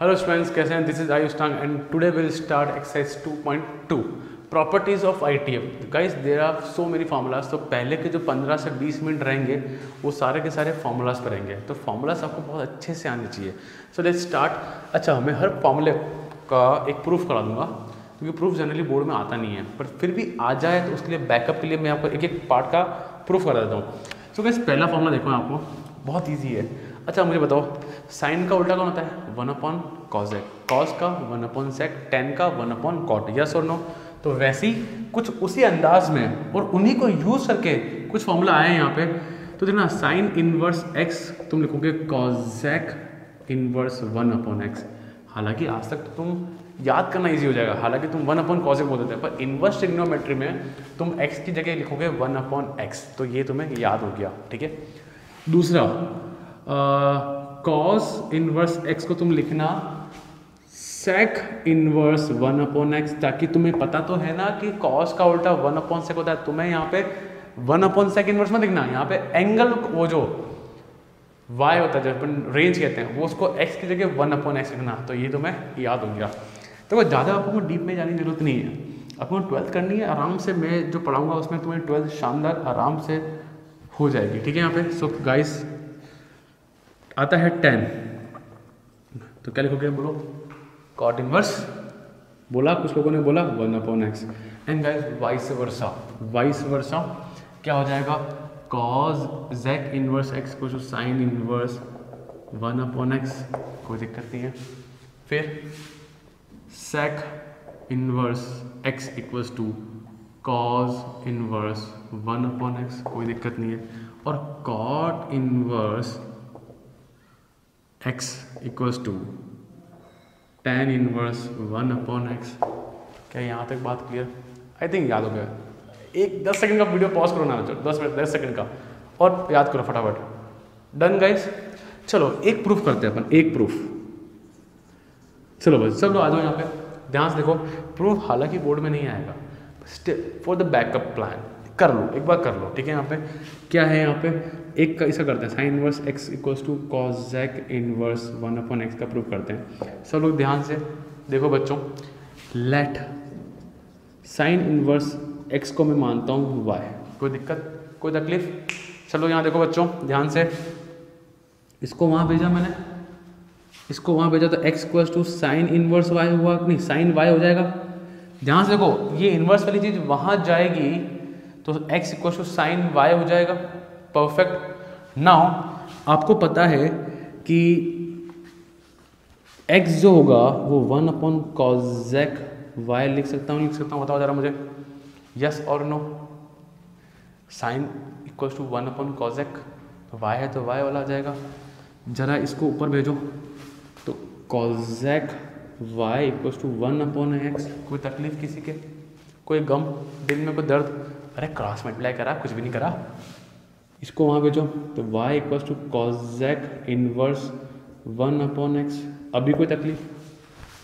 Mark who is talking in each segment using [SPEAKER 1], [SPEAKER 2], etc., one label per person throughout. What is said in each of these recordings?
[SPEAKER 1] Hello students, कैसे हैं? This is Ayush Tang and today will start exercise 2.2 properties of ITF. Guys there are so many formulas. तो पहले के जो 15 से 20 मिनट रहेंगे वो सारे के सारे फार्मूलाज पर रहेंगे, तो फार्मूलाज आपको बहुत अच्छे से आने चाहिए। So let's start. अच्छा, मैं हर फार्मूले का एक प्रूफ करा दूंगा क्योंकि प्रूफ जनरली बोर्ड में आता नहीं है, पर फिर भी आ जाए तो उसके लिए बैकअप के लिए मैं आपको एक एक पार्ट का प्रूफ करा देता हूँ। सो गाइस पहला फार्मूला देखो, आपको बहुत ईजी है। अच्छा मुझे बताओ, साइन का उल्टा कौन होता है? 1 अपॉन कॉसेक, कॉस का 1 अपॉन सेक, टेन का 1 अपॉन कॉट, यस और नो? तो वैसे ही कुछ उसी अंदाज में और उन्हीं को यूज करके कुछ फॉर्मूला आए हैं यहाँ पे। तो देखना, साइन इनवर्स एक्स तुम लिखोगे कॉसेक इनवर्स 1 अपॉन एक्स। हालांकि आज तक तो तुम याद करना इजी हो जाएगा, हालांकि तुम 1 अपॉन कॉसेक बोल देते हैं, पर इनवर्स ट्रिग्नोमेट्री में तुम एक्स की जगह लिखोगे 1 अपॉन एक्स, तो ये तुम्हें याद हो गया, ठीक है। दूसरा, कॉस इनवर्स एक्स को तुम लिखना सेक इनवर्स 1 अपॉन एक्स, ताकि तुम्हें पता तो है ना कि कॉस का उल्टा 1 अपॉन सेक होता है। तुम्हें यहाँ पे 1 अपॉन सेक इनवर्स में दिखना, यहाँ पे एंगल वो जो y होता है, जो अपन रेंज कहते हैं, वो उसको x की जगह 1 अपॉन एक्स लिखना, तो ये तुम्हें याद हो गया। तो ज़्यादा आपको डीप में जाने की जरूरत नहीं है, आपको 12th करनी है आराम से। मैं जो पढ़ाऊंगा उसमें तुम्हें 12th शानदार आराम से हो जाएगी, ठीक है। यहाँ पे सो गाइस आता है 10, तो क्या लिखोगे बोलो? कॉट इनवर्स, बोला कुछ लोगों ने बोला 1 upon x. And guys vice versa क्या हो जाएगा? कॉस जेक इनवर्स एक्स को साइन इनवर्स 1 अपॉन एक्स, कोई दिक्कत नहीं है। फिर sec inverse x equals to cos inverse 1 upon x, कोई दिक्कत नहीं है। और cot inverse x equals to tan inverse 1 upon x. क्या यहाँ तक बात क्लियर? आई थिंक याद हो गया। एक 10 सेकंड का वीडियो पॉज करो ना, 10 सेकंड का, और याद करो फटाफट। डन गाइस, चलो एक प्रूफ करते हैं अपन, एक प्रूफ। चलो बस सब लोग आ जाओ यहाँ पे, ध्यान से देखो। प्रूफ हालांकि बोर्ड में नहीं आएगा, फॉर द बैकअप प्लान कर लो, एक बार कर लो, ठीक है। यहाँ पे क्या है? यहाँ पे एक का ऐसा करते हैं, sine inverse x equals to cosec inverse 1 upon x का प्रूफ करते हैं। सब लोग ध्यान से देखो बच्चों। लेट साइन इनवर्स एक्स को मैं मानता हूँ वाई, कोई दिक्कत, कोई तकलीफ? चलो यहाँ देखो बच्चों ध्यान से, इसको वहाँ भेजा मैंने, इसको वहाँ भेजा, तो x equals to sine inverse y हुआ, नहीं साइन वाई हो जाएगा। ध्यान से देखो, ये इनवर्स वाली चीज़ वहाँ जाएगी तो x equal to sine y हो जाएगा। परफेक्ट। नाउ आपको पता है कि x जो होगा वो 1 अपॉन कॉसेक वाई लिख सकता हूँ, बताओ जरा मुझे, यस और no? Sine equal to 1 upon cosec, y है तो वाई वाला आ जाएगा। जरा इसको ऊपर भेजो, तो cosec y equal to 1 upon x. कोई तकलीफ किसी के? कोई गम दिल में, कोई दर्द? अरे क्रॉस मल्टीप्लाई करा, कुछ भी नहीं करा। इसको वहाँ भेजो, तो y equals to cosec inverse 1 upon x. अभी कोई तकलीफ?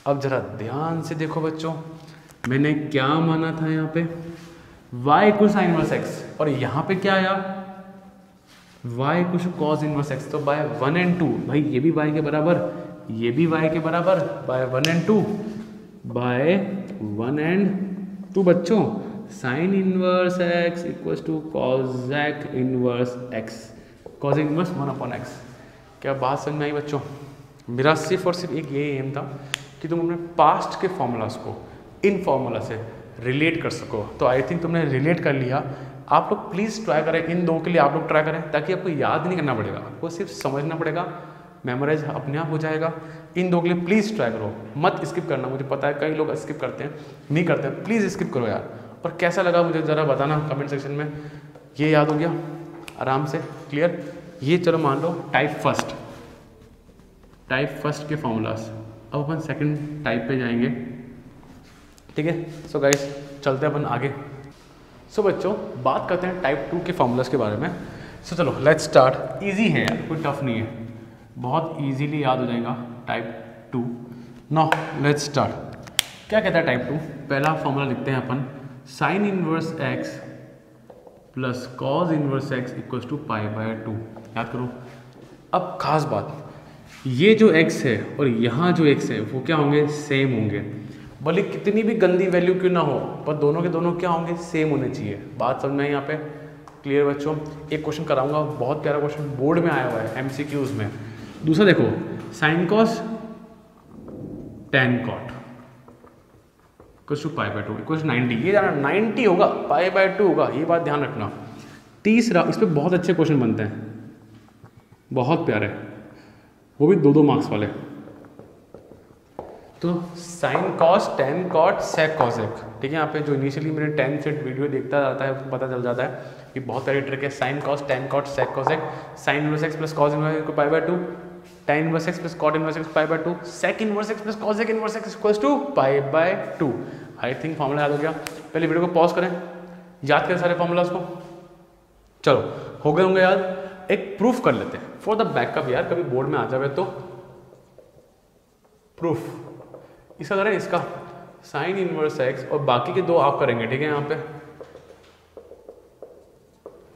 [SPEAKER 1] अब जरा ध्यान से देखो बच्चों, मैंने क्या माना था यहाँ पे? y equal sine inverse x, और यहाँ पे क्या आया? y equal to cos inverse x. तो बाय 1 एंड 2, भाई ये भी y के बराबर, ये भी y के बराबर, बाय 1 एंड 2, बाय 1 एंड 2 बच्चों। Sine inverse x equals to cosec inverse x, cosec inverse 1 upon x. क्या बात समझ में आई बच्चों? मेरा सिर्फ और सिर्फ एक ये एम था कि तुम अपने पास्ट के फॉर्मूलाज को इन फॉर्मूला से रिलेट कर सको। तो आई थिंक तुमने रिलेट कर लिया। आप लोग प्लीज़ ट्राई करें, इन दो के लिए आप लोग ट्राई करें, ताकि आपको याद नहीं करना पड़ेगा, आपको सिर्फ समझना पड़ेगा, मेमोराइज अपने आप हो जाएगा। इन दो के लिए प्लीज़ ट्राई करो, मत स्किप करना। मुझे पता है कई लोग स्किप करते हैं, नहीं करते, प्लीज़ स्किप करो यार। और कैसा लगा मुझे ज़रा बताना कमेंट सेक्शन में। ये याद हो गया आराम से, क्लियर? ये चलो मान लो टाइप फर्स्ट के फॉर्मूलाज। अब अपन सेकंड टाइप पे जाएंगे, ठीक है। सो गाइस चलते हैं अपन आगे। सो बच्चों बात करते हैं टाइप 2 के फॉर्मूलाज के बारे में। सो चलो लेट्स स्टार्ट। इजी है यार, कोई टफ नहीं है, बहुत इजीली याद हो जाएगा टाइप 2। Now let's start. क्या कहता है टाइप 2? पहला फॉर्मूला लिखते हैं अपन, sine inverse x plus cos inverse x equals to pi by 2। याद करो। अब खास बात, ये जो x है और यहाँ जो x है वो क्या होंगे, सेम होंगे। भले कितनी भी गंदी वैल्यू क्यों ना हो, पर दोनों के दोनों क्या होंगे, सेम होने चाहिए। बात समझ में आई यहाँ पे? क्लियर बच्चों? एक क्वेश्चन कराऊंगा, बहुत प्यारा क्वेश्चन बोर्ड में आया हुआ है MCQs में। दूसरा देखो, sine cos tan cot equals to pi by two equals 90। ये जाना 90 होगा, पाई बाय 2 होगा, ये बात ध्यान रखना। तीसरा, इस पर बहुत अच्छे क्वेश्चन बनते हैं, बहुत प्यारे, वो भी 2-2 मार्क्स वाले। तो sine cos tan cot sec cosec, ठीक है। यहाँ पे जो इनिशियली मेरे 10 सेट वीडियो देखता जाता है उसको पता चल जाता है कि बहुत सारी ट्रिक है। Sine cos tan cot sec cosec, sine inverse x plus cos inverse को pi by 2, tan inverse x plus cot inverse x pi by 2, sec inverse x plus cosec inverse x equals to pi by 2। I think formula याद हो गया। पहले video को pause करें, याद करें सारे फॉर्मूलाज को। चलो हो गए होंगे याद। एक प्रूफ कर लेते हैं फॉर द बैकअप यार, कभी बोर्ड में आ जावे तो। प्रूफ इसका करें, इसका साइन इनवर्स एक्स और बाकी के 2 आप करेंगे, ठीक है। यहाँ पे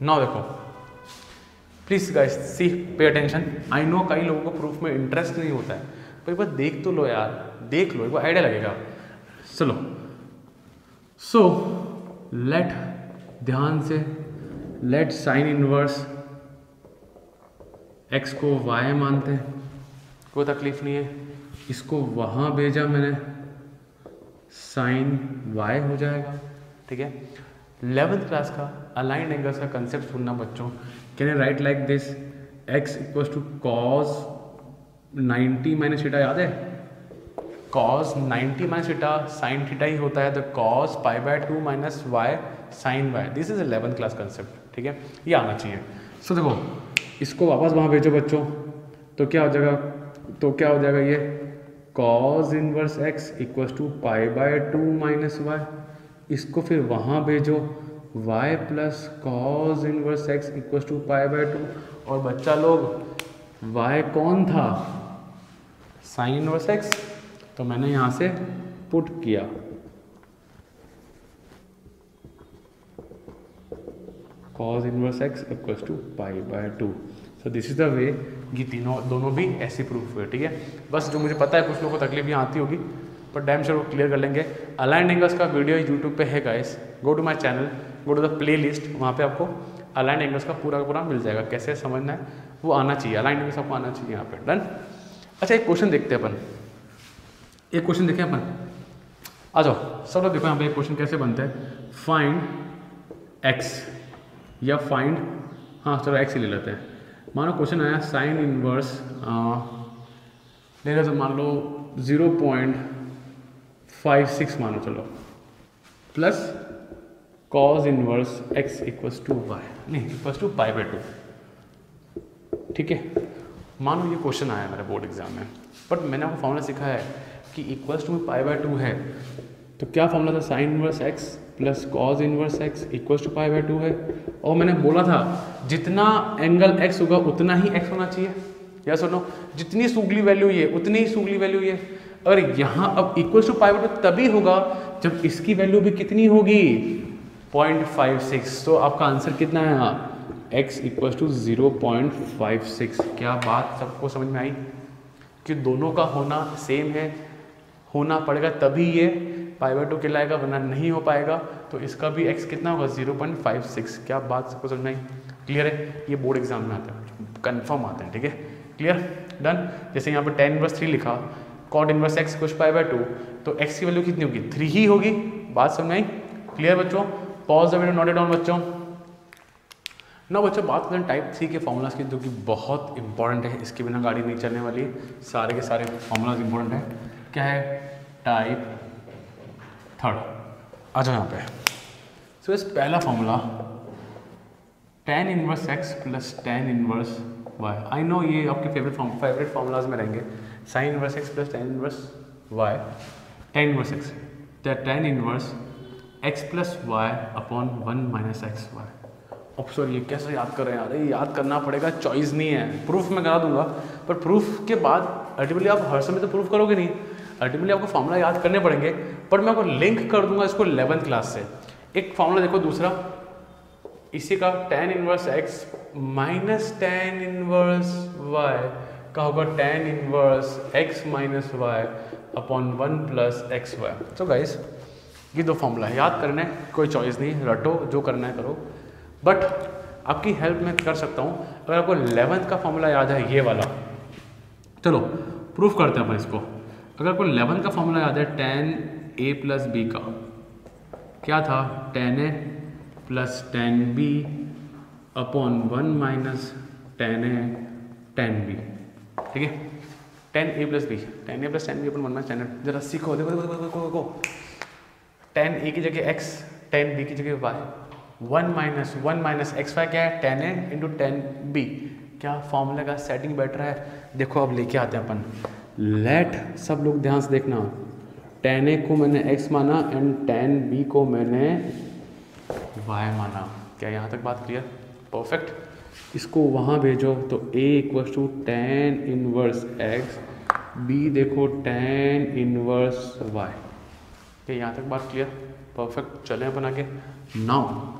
[SPEAKER 1] नाउ देखो please guys C pay attention. I know कई लोगों को प्रूफ में इंटरेस्ट नहीं होता है, पर एक बार देख तो लो यार, देख लो, एक बार आइडिया लगेगा। चलो सो लेट, ध्यान से, लेट साइन इनवर्स एक्स को y मानते हैं, कोई तकलीफ नहीं है। इसको वहाँ भेजा मैंने, साइन y हो जाएगा, ठीक है। 11th क्लास का अलाइंड एंगल्स का कंसेप्ट सुनना बच्चों। Can I write like this, x equals to cos 90 minus theta, याद है cos 90 minus theta sine theta ही होता है, तो cos pi by 2 minus y sine y. This is 11th class concept, ठीक है, ये आना चाहिए। सो देखो इसको वापस वहाँ भेजो बच्चों, तो क्या हो जाएगा, ये cos inverse x equals to pi by 2 minus y. इसको फिर वहाँ भेजो, y plus cos inverse x equals to pi by 2। और बच्चा लोग y कौन था, साइन इनवर्स एक्स, तो मैंने यहाँ से पुट किया cos inverse x equals to pi by 2। So this is the way. ये दोनों भी ऐसे प्रूफ हुए, ठीक है। बस जो मुझे पता है कुछ लोगों को तकलीफ यहाँ आती होगी, पर डैम श्योर वो क्लियर कर लेंगे। अलाइंड एंगल्स का वीडियो यूट्यूब पे है guys, go to my channel, go to the playlist, वहाँ पे आपको अलाइंड एंगल्स का पूरा मिल जाएगा। कैसे समझना है वो आना चाहिए, अलाइंड एंगल्स आपको आना चाहिए यहाँ पे। डन। अच्छा एक क्वेश्चन देखते हैं अपन, एक क्वेश्चन देखें अपन, आ जाओ सब लोग देखो यहाँ पे एक क्वेश्चन कैसे बनता है। फाइंड एक्स या फाइंड, हाँ चलो एक्स ही ले लेते हैं। मानो क्वेश्चन आया साइन इनवर्स ले रहे तो मान लो 0.56 मानो चलो, plus cos inverse x equals to y, नहीं इक्वल्स टू पाई बाय 2, ठीक है। मानो ये क्वेश्चन आया मेरे बोर्ड एग्जाम में, बट मैंने आपको फॉर्मूला सीखा है कि इक्वल्स टू पाई बाय 2 है, तो क्या फॉर्मूला था, sine inverse x plus cos inverse x equals to pi by 2 है। और मैंने बोला था जितना एंगल एक्स होगा उतना ही एक्स होना चाहिए, या सुनो जितनी सूगली वैल्यू ये उतनी ही सूगली वैल्यू ये। और यहाँ अब इक्वल्स टू पाई बाय 2 तभी होगा जब इसकी वैल्यू भी कितनी होगी, 0.56। तो आपका आंसर कितना है यहाँ, x इक्वल्स टू 0.56। क्या बात सबको समझ में आई कि दोनों का होना सेम है, होना पड़ेगा तभी ये पाई बाय 2 कहलाएगा, वरना नहीं हो पाएगा। तो इसका भी x कितना होगा, 0.56। क्या बात सबको समझ में आई, क्लियर है। ये बोर्ड एग्जाम में आता है, कंफर्म आते हैं, ठीक है, क्लियर, डन। जैसे यहाँ पर tan इनवर्स 3 लिखा, cot इनवर्स x कुछ पाई बाय 2, तो x की वैल्यू कितनी होगी, 3 ही होगी। बात समझ में आई, क्लियर बच्चों। Pause the video, note it down बच्चों। ना बच्चों बात करें टाइप 3 के फॉर्मूलाज की, जो कि बहुत इंपॉर्टेंट है, इसके बिना गाड़ी नहीं चलने वाली। सारे के सारे फॉर्मूलाज इंपॉर्टेंट है। क्या है, टाइप 3। आ जाओ यहाँ पे। सो इस पहला formula tan inverse x plus tan inverse y। I know ये आपके फेवरेट फॉर्मूलाज में रहेंगे, sine inverse x plus tan inverse y, tan inverse x, tan inverse x plus y upon 1 minus x y. अब sir ये कैसे याद कर रहे हैं यार, ये याद करना पड़ेगा, चॉइस नहीं है। प्रूफ मैं करा दूंगा, पर प्रूफ के बाद अल्टीमेटली आप हर समय तो प्रूफ करोगे नहीं, अल्टीमेटली आपको फॉर्मूला याद करने पड़ेंगे। पर मैं आपको लिंक कर दूंगा इसको 11th क्लास से। एक फॉर्मूला देखो दूसरा इसी का, tan inverse x minus tan inverse y का होगा tan inverse x minus y upon 1 plus x y. तो गाइस ये दो फॉर्मूला है, याद करना है, कोई चॉइस नहीं, रटो जो करना है करो। बट आपकी हेल्प मैं कर सकता हूँ, अगर आपको 11th का फॉर्मूला याद है ये वाला, चलो प्रूफ करते हैं अपन इसको। अगर आपको 11th का फॉर्मूला याद है tan a प्लस बी का, क्या था, tan a plus tan b upon 1 minus tan a tan b, ठीक है, tan a plus b, tan a plus tan b upon 1 minus tan a। जरा सीखो, देखो देखो देखो देखो देखो, tan a की जगह x, tan b की जगह y, 1 माइनस एक्स वाई क्या है, tan a into tan b, क्या फॉर्मूले का सेटिंग बेटर है। देखो अब लेके आते हैं अपन, लेट, सब लोग ध्यान से देखना, tan a को मैंने x माना एंड tan b को मैंने y माना। क्या यहाँ तक बात क्लियर? परफेक्ट। इसको वहाँ भेजो तो a equals to tan inverse x, b देखो tan इनवर्स y। क्या यहाँ तक बात क्लियर? परफेक्ट। चलें अपन आगे। नाउ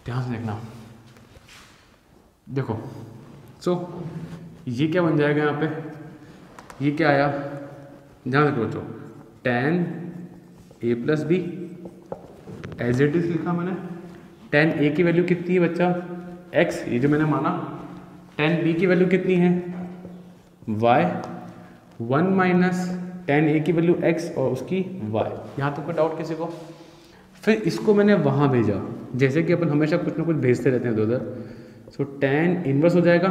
[SPEAKER 1] ध्यान से देखना, देखो सो ये क्या बन जाएगा यहाँ पे, ये क्या आया, ध्यान रखो बच्चों, tan a plus b as it is लिखा मैंने। tan a की वैल्यू कितनी है बच्चा, x, ये जो मैंने माना। tan b की वैल्यू कितनी है, y, 1 माइनस tan a की वैल्यू x और उसकी y। यहाँ तो कोई डाउट किसी को? फिर इसको मैंने वहाँ भेजा, जैसे कि अपन हमेशा कुछ ना कुछ भेजते रहते हैं उधर। सो tan इनवर्स हो जाएगा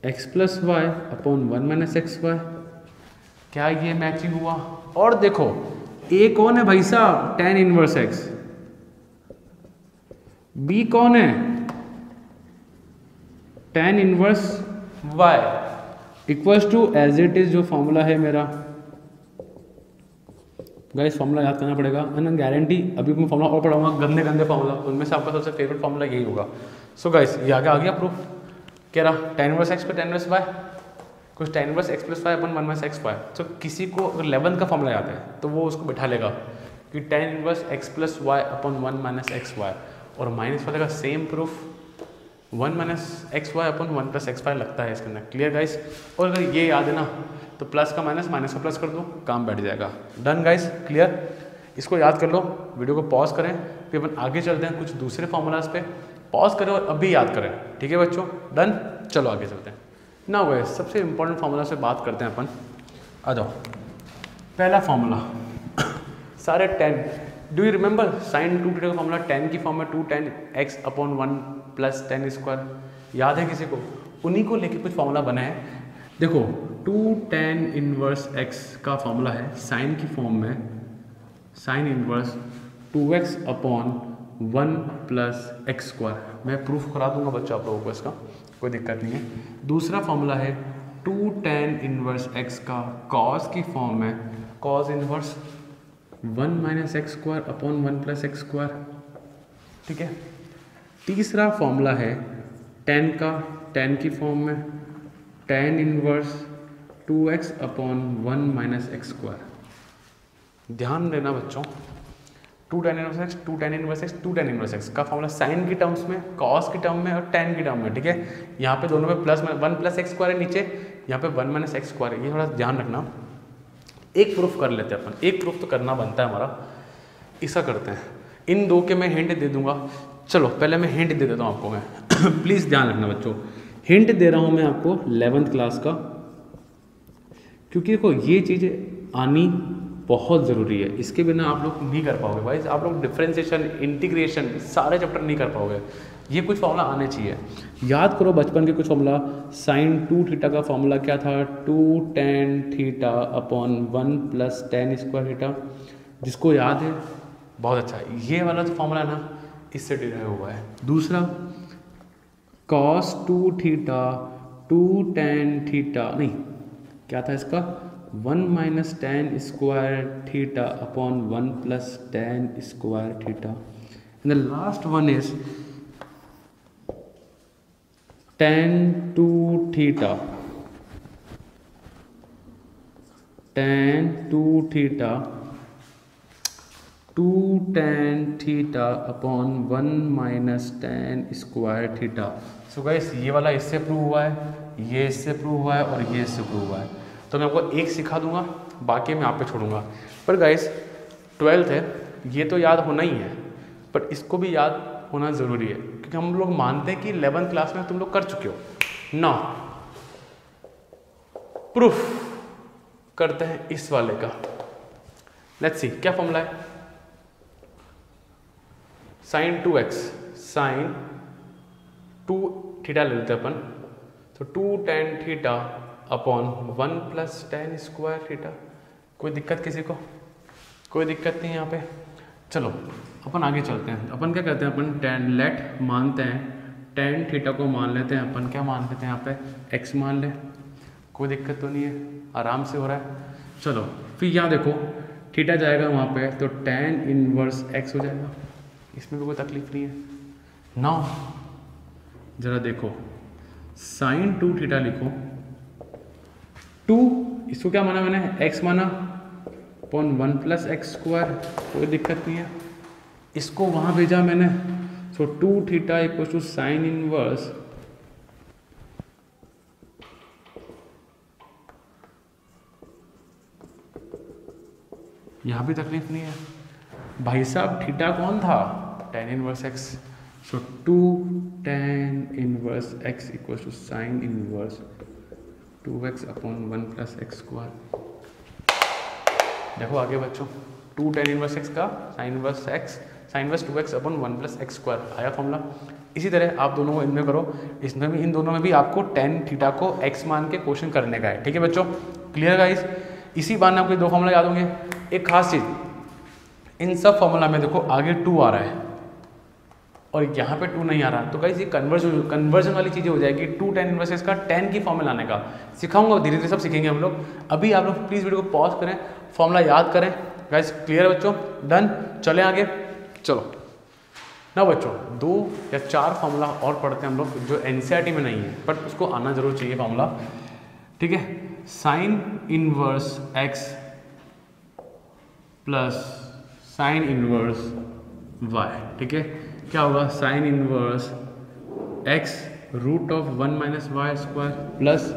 [SPEAKER 1] x plus y upon 1 minus x y. क्या ये मैचिंग हुआ? और देखो a कौन है भाई साहब, tan इनवर्स x, b कौन है, tan inverse y, equals to as it is जो फॉर्मूला है मेरा। गाइस फॉर्मूला याद करना पड़ेगा, एंड गारंटी अभी मैं फॉर्मूला और पढ़ाऊंगा, गंदे गंदे फॉर्मूला, उनमें से आपका सबसे फेवरेट फॉर्मूला यही होगा। सो गाइस ये आगे आ गया प्रूफ, कह रहा tan इनवर्स x पे tan इनवर्स y, कुछ tan inverse x plus y अपन 1 माइनस एक्स वाई। तो किसी को अगर 11 का फॉर्मूला याद है तो वो उसको बैठा लेगा कि tan inverse x plus y अपन 1 माइनस एक्स वाई, और माइनस वाले का same proof 1 minus x y अपन 1 प्लस एक्स वाई लगता है इसके अंदर। Clear guys? और अगर ये याद है ना तो प्लस का माइनस, माइनस का प्लस कर दो, काम बैठ जाएगा। Done guys? क्लियर? इसको याद कर लो, वीडियो को पॉज करें, फिर अपन आगे चलते हैं कुछ दूसरे फॉर्मूलाज पे। पॉज करें और अभी याद करें, ठीक है बच्चों? डन? चलो आगे चलते हैं। ना गाइस सबसे इंपॉर्टेंट फॉर्मूला से बात करते हैं अपन। आ जाओ, पहला फॉर्मूला सारे tan, do you remember sine 2 theta का फॉर्मूला tan की फॉर्म में 2 tan x अपॉन 1 प्लस tan स्क्वायर, याद है किसी को? उन्हीं को लेके कुछ फॉर्मूला बना है। देखो 2 tan इनवर्स x का फॉर्मूला है साइन की फॉर्म में, sign inverse 2x upon 1 plus x square. मैं प्रूफ करा दूंगा बच्चों आप लोगों को, इसका कोई दिक्कत नहीं है। दूसरा फॉर्मूला है 2 tan इनवर्स x का cos की फॉर्म में, cos inverse 1 minus x square upon 1 plus x square, ठीक है। तीसरा फॉर्मूला है tan का, tan की फॉर्म में tan inverse 2x upon 1 minus x square. ध्यान देना बच्चों, 2 tan inverse x, 2 tan inverse x, 2 tan inverse x का फॉर्मूला साइन की टर्म्स में, cos की टर्म में और tan की टर्म में, ठीक है। यहाँ पे दोनों में प्लस 1 प्लस एक्स स्क्वायर है नीचे, यहाँ पे 1 माइनस एक्स स्क्वायर है, ये थोड़ा ध्यान रखना। एक प्रूफ कर लेते हैं अपन, एक प्रूफ तो करना बनता है हमारा, ऐसा करते हैं। इन दो के मैं हिंट दे दूंगा। चलो पहले मैं हिंट दे देता हूँ आपको मैं प्लीज़ ध्यान रखना बच्चों, हिंट दे रहा हूँ मैं आपको 11th क्लास का, क्योंकि देखो ये चीज़ें आनी बहुत ज़रूरी है, इसके बिना आप लोग नहीं कर पाओगे भाई। आप लोग डिफरेंशिएशन, इंटीग्रेशन सारे चैप्टर नहीं कर पाओगे। ये कुछ फॉर्मूला आने चाहिए। याद करो बचपन के कुछ फॉर्मूला, साइन 2 थीटा का फॉर्मूला क्या था, 2 tan theta upon 1 plus tan square theta, जिसको याद है बहुत अच्छा। ये वाला जो फॉर्मूला है ना, इससे डिराइव हुआ है। दूसरा cos 2 थीटा 2 tan थीटा, नहीं क्या था इसका, 1 minus tan square theta upon 1 plus tan square theta. And the last one is tan 2 theta, tan 2 theta 2 tan theta upon 1 minus tan square theta. So guys ये वाला इससे prove हुआ है, ये इससे प्रूव हुआ है और ये इससे प्रूव हुआ है। तो मैं आपको एक सिखा दूंगा, बाकी मैं आप पे छोड़ूंगा। पर गाइस 12th है, ये तो याद होना ही है, बट इसको भी याद होना ज़रूरी है क्योंकि हम लोग मानते हैं कि 11th क्लास में तुम लोग कर चुके हो ना। प्रूफ करते हैं इस वाले का। लेट्स सी क्या फॉर्मूला है। साइन 2x, साइन 2 थीटा ले लेते हैं अपन, तो 2 tan theta upon 1 plus tan square theta. कोई दिक्कत किसी को? कोई दिक्कत नहीं यहाँ पे। चलो अपन आगे चलते हैं। अपन क्या करते हैं, अपन tan लेट मानते हैं, tan थीटा को मान लेते हैं अपन, क्या मान लेते हैं यहाँ पे x मान ले, कोई दिक्कत तो नहीं है, आराम से हो रहा है। चलो फिर यहाँ देखो थीटा जाएगा वहाँ पे तो tan इनवर्स x हो जाएगा, इसमें भी कोई तकलीफ नहीं है। नाउ जरा देखो साइन 2 थीटा लिखो, 2 इसको क्या माना मैंने, x माना अपॉन 1 प्लस एक्स स्क्वायर, कोई दिक्कत नहीं है। इसको वहाँ भेजा मैंने, so 2 theta equal to sine inverse यहाँ भी तकलीफ नहीं है भाई साहब। थीटा कौन था, tan inverse x, so 2 tan inverse x equal to sine inverse 2x upon 1 plus x square. देखो आगे बच्चों, 2 tan इनवर्स x का sine inverse x, sine inverse 2x upon 1 plus x square आया फॉर्मूला। इसी तरह आप दोनों को इनमें करो, इसमें भी, इन दोनों में भी आपको tan थीटा को x मान के क्वेश्चन करने का है। ठीक है बच्चों, क्लियर गाइस। इसी बार में आपको 2 फॉर्मूला याद होंगे। एक खास चीज़, इन सब फॉर्मूला में देखो आगे 2 आ रहा है और यहाँ पे 2 नहीं आ रहा, तो गाइस ये कन्वर्जन वाली चीज़ें हो जाएगी। 2 tan इनवर्स x का tan की फॉर्मूला लाने का सिखाऊंगा, धीरे धीरे सब सीखेंगे हम लोग। अभी आप लोग प्लीज़ वीडियो को पॉज करें, फॉर्मूला याद करें। गाइस क्लियर है बच्चों, डन। चलें आगे, चलो ना बच्चों 2 या 4 फॉर्मूला और पढ़ते हैं हम लोग जो एनसीईआरटी में नहीं है, बट उसको आना जरूर चाहिए फॉर्मूला। ठीक है, sine inverse x plus sine inverse y। ठीक है, क्या होगा, sine inverse x root of 1 minus y square plus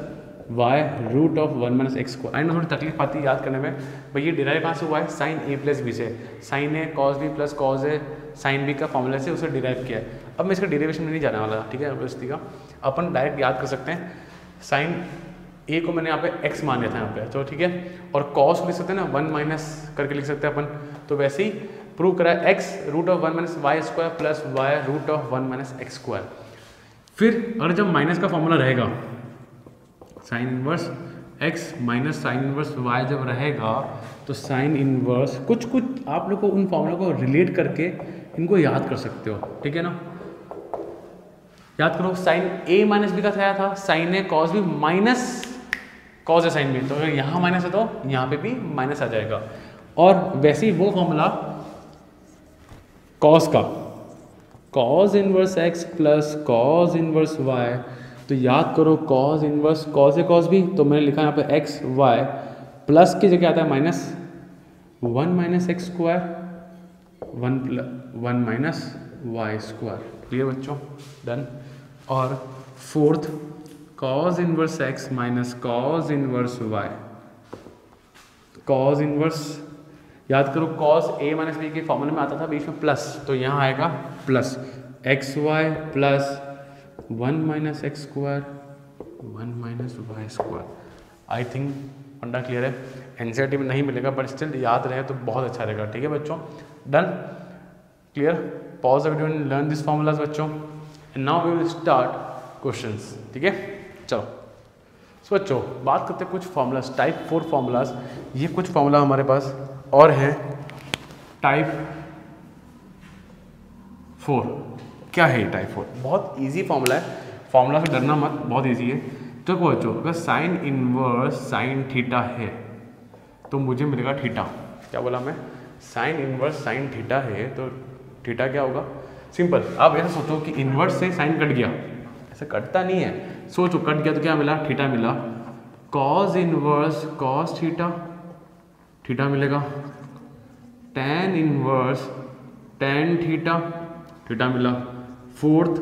[SPEAKER 1] y root of 1 minus x square. I know थोड़ी तकलीफ आती है याद करने में, भाई ये डिराइव कहाँ से हुआ है, साइन a प्लस बी से। Sine a cos b plus cos a sine b का फॉर्मूला से उसे डिराइव किया है। अब मैं इसका डेरिवेशन में नहीं जाने वाला, ठीक है, उसी का अपन डायरेक्ट याद कर सकते हैं। साइन a को मैंने यहाँ पे x मान लिया था यहाँ पे, तो ठीक है, और कॉस को लिख सकते हैं ना, 1 माइनस करके लिख सकते हैं अपन। तो वैसे ही प्रूव करा है, x root of 1 minus y square plus y root of 1 minus x square. फिर अगर जब माइनस का फॉर्मूला रहेगा, sine inverse x minus sine inverse y जब रहेगा, तो साइन इनवर्स कुछ आप लोग को उन फॉर्मूला को रिलेट करके इनको याद कर सकते हो। ठीक है ना, याद करो, साइन a माइनस बी का था sine a cos b minus cos a sine b, तो अगर यहाँ माइनस है तो यहाँ पे भी माइनस आ जाएगा। और वैसे ही वो फॉर्मूला कॉस का, cos inverse x plus cos inverse y, तो याद करो cos inverse cos A cos B, तो मैंने लिखा यहाँ पे x y प्लस की जगह आता है minus 1 minus x square 1 minus y square. Clear बच्चों, डन। और fourth, cos inverse x minus cos inverse y, cos inverse याद करो, कॉस a माइनस बी के फॉर्मूले में आता था बीच में प्लस, तो यहाँ आएगा plus x y plus 1 minus x square 1 minus y square. I think funda clear है, एनसीईआरटी में नहीं मिलेगा बट स्टिल याद रहे तो बहुत अच्छा रहेगा। ठीक है बच्चों, done, clear. Pause the video and learn this formulas बच्चों, and now we will start questions. ठीक है, चलो। सो बच्चों बात करते हैं कुछ फॉर्मूलाज, टाइप 4 फॉर्मूलाज। ये कुछ फॉर्मूला हमारे पास और हैं टाइप 4। क्या है ये टाइप 4? बहुत इजी फॉर्मूला है, फॉर्मूला से डरना मत, बहुत इजी है। तो बच्चों अगर साइन इनवर्स साइन थीटा है तो मुझे मिलेगा थीटा। क्या बोला मैं? साइन इनवर्स साइन थीटा है तो थीटा क्या होगा? सिंपल, आप ऐसा सोचो कि इनवर्स से साइन कट गया, ऐसा कटता नहीं है, सोचो कट गया तो क्या मिला? थीटा मिला। Cos inverse cos theta, theta मिलेगा। tan inverse tan theta, theta मिला। Fourth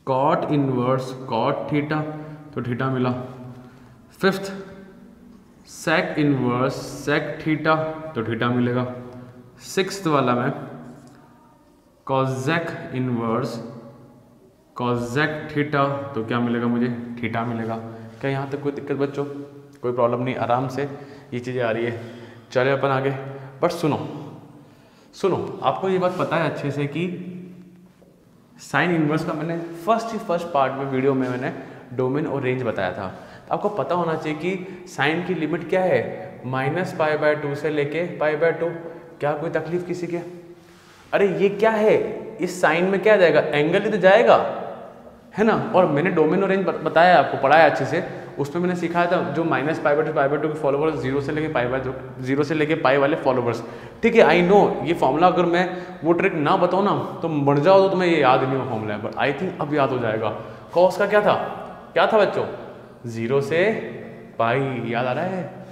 [SPEAKER 1] cot inverse cot theta, तो थीटा मिला। Fifth sec inverse sec theta, तो थीटा मिलेगा। सिक्स्थ वाला में cosec इनवर्स cosec थीटा, तो क्या मिलेगा मुझे? थीटा मिलेगा। क्या यहाँ तक कोई दिक्कत बच्चों? कोई प्रॉब्लम नहीं, आराम से ये चीज़ें आ रही है। चले अपन आगे। बट सुनो, आपको ये बात पता है अच्छे से कि साइन इनवर्स का मैंने फर्स्ट पार्ट में वीडियो में मैंने डोमेन और रेंज बताया था। तो आपको पता होना चाहिए कि साइन की लिमिट क्या है, -π/2 से लेके π/2। क्या कोई तकलीफ किसी के? अरे ये क्या है, इस साइन में क्या जाएगा? एंगल ही तो जाएगा, है ना। और मैंने डोमेन और रेंज बताया, आपको पढ़ाया अच्छे से। उसमें मैंने सिखाया था जो -π/2 के फॉलोवर्स 0 से लेके π/0 से लेके पाई वाले फॉलोवर्स। ठीक है, आई नो ये फॉर्मूला अगर मैं वो ट्रिक ना बताऊँ ना तो मर जाओ, तो तुम्हें ये याद नहीं हो फॉर्मूला है, बट आई थिंक अब याद हो जाएगा। कॉस का क्या था बच्चों? 0 से पाई, याद आ रहा है।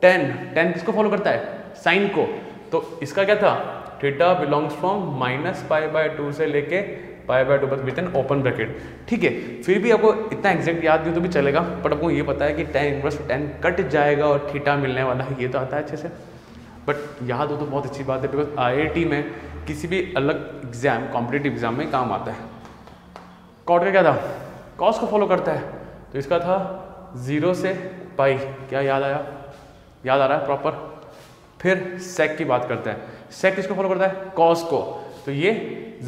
[SPEAKER 1] tan किसको फॉलो करता है? साइन को। तो इसका क्या था? थीटा बिलोंग्स फ्रॉम -π/2 से लेके π/2 बस विद एन ओपन ब्रैकेट। ठीक है, फिर भी आपको इतना एग्जैक्ट याद नहीं तो भी चलेगा, बट आपको ये पता है कि tan इनवर्स tan कट जाएगा और थीटा मिलने वाला है, ये तो आता है अच्छे से। बट याद हो तो बहुत अच्छी बात है, बिकॉज IIT में किसी भी अलग एग्जाम, कॉम्पिटिटिव एग्जाम में काम आता है। कॉट का क्या था? कॉस को फॉलो करता है, तो इसका था 0 से पाई। क्या याद आया? याद आ रहा है प्रॉपर। फिर सेक की बात करते हैं। सेक किसको फॉलो करता है? कॉस को। तो ये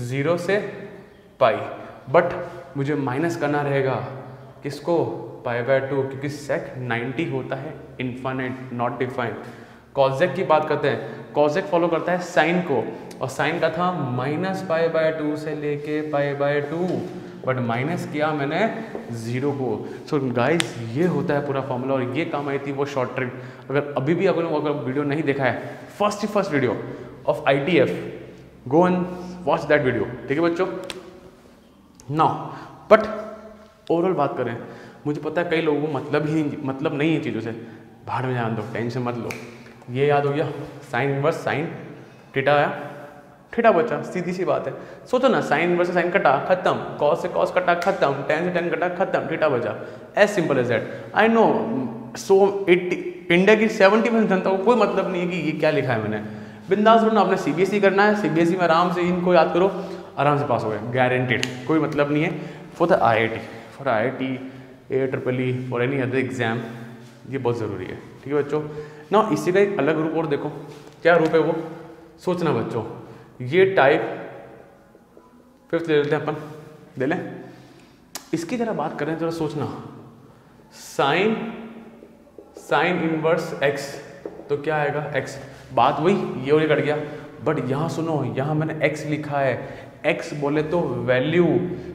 [SPEAKER 1] 0 से पाई, बट मुझे माइनस करना रहेगा किसको? π/2, क्योंकि सेक 90 होता है, इन्फाइनाइट, नॉट डिफाइंड। कॉजेक की बात करते हैं। कॉजेक फॉलो करता है साइन को, और साइन का था -π/2 से लेके π/2, बट माइनस किया मैंने 0 को। सो गाइस, ये होता है पूरा फॉर्मूला, और ये काम आई थी वो शॉर्ट ट्रिक। अगर अभी भी अगर वीडियो नहीं देखा है, first video of ITF, go and watch that video. ठीक है बच्चों। नाउ बट ओवरऑल बात करें, मुझे पता है कई लोगों को मतलब नहीं है चीज़ों से, भाड़ में जान दो, टेंशन मत लो। ये याद हो गया, साइन इनवर्स साइन थीटा आया, थीटा बचा, सीधी सी बात है। सोचो ना, साइन इनवर्स से साइन कटा, खत्म। कॉस से कॉस कटा, खत्म। tan से tan कटा, खत्म। थीटा बचा। As simple as that. I know India की 70% जनता को कोई मतलब नहीं है कि ये क्या लिखा है मैंने। बिंदास बनना, अपने CBSE करना है, CBSE में आराम से इनको याद करो, आराम से पास हो गए, गारंटेड। कोई मतलब नहीं है। For the IIT, AEEE, for any other exam, ये बहुत ज़रूरी है। ठीक है बच्चों। ना इसी का एक अलग रूप और देखो, क्या रूप है वो, सोचना बच्चों। ये टाइप 5th ले लेते हैं अपन, ले लें। इसकी जरा बात करें, जरा सोचना। साइन इनवर्स x, तो क्या आएगा? x। बात वही, ये और ये कट गया। बट यहाँ सुनो, यहाँ मैंने x लिखा है। x बोले तो वैल्यू।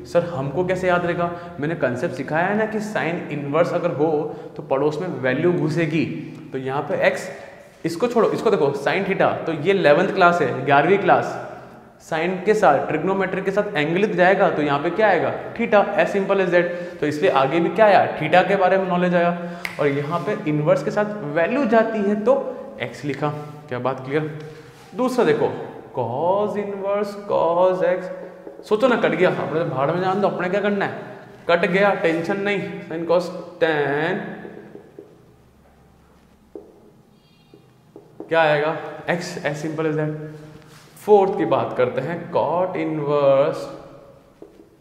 [SPEAKER 1] सर हमको कैसे याद रहेगा? मैंने कंसेप्ट सिखाया है ना कि साइन इनवर्स अगर हो तो पड़ोस में वैल्यू घुसेगी। तो यहाँ पे x, इसको छोड़ो, इसको देखो, साइन थीटा, तो ये 11th क्लास है, 11वीं क्लास। साइन के साथ ट्रिग्नोमेट्री के साथ एंगल जाएगा, तो यहाँ पे क्या आएगा? Theta. As simple as that. तो इसलिए आगे भी क्या आया? थीटा के बारे में नॉलेज आया। और यहाँ पे इनवर्स के साथ वैल्यू जाती है तो x लिखा। क्या बात क्लियर? दूसरा देखो, cos इनवर्स cos x। सोचो ना, कट गया, अपने भाड़ में जान दो, अपने क्या करना है, कट गया, टेंशन नहीं। साइन cos tan, क्या आएगा? x। As simple as that. Fourth की बात करते हैं, cot इनवर्स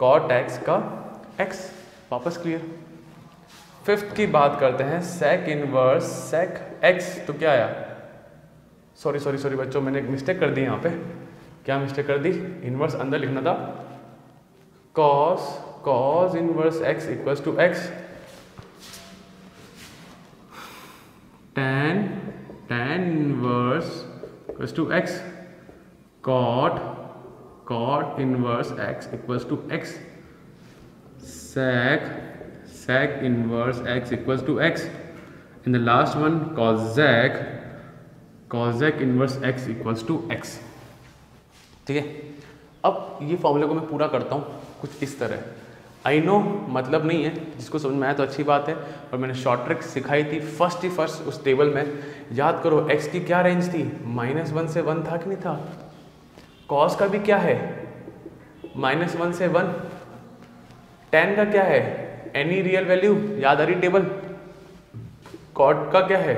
[SPEAKER 1] cot x का x, वापस क्लियर। फिफ्थ की बात करते हैं, sec इनवर्स sec x, तो क्या आया? सॉरी बच्चों, मैंने एक मिस्टेक कर दी यहाँ पे। क्या मिस्टेक कर दी? इनवर्स अंदर लिखना था। cos inverse x equals to x, tan inverse equals to x, cot inverse x equals to x, sec inverse x equals to x, and the last one cosec inverse x equals to x। ठीक है, अब ये फॉर्मूले को मैं पूरा करता हूँ कुछ इस तरह। आई नो मतलब नहीं है, जिसको समझ में आया तो अच्छी बात है, और मैंने शॉर्ट ट्रिक सिखाई थी फर्स्ट उस टेबल में। याद करो x की क्या रेंज थी, -1 से 1 था कि नहीं था। cos का भी क्या है, -1 से 1। tan का क्या है, एनी रियल वैल्यू, याद आ रही टेबल। cot का क्या है,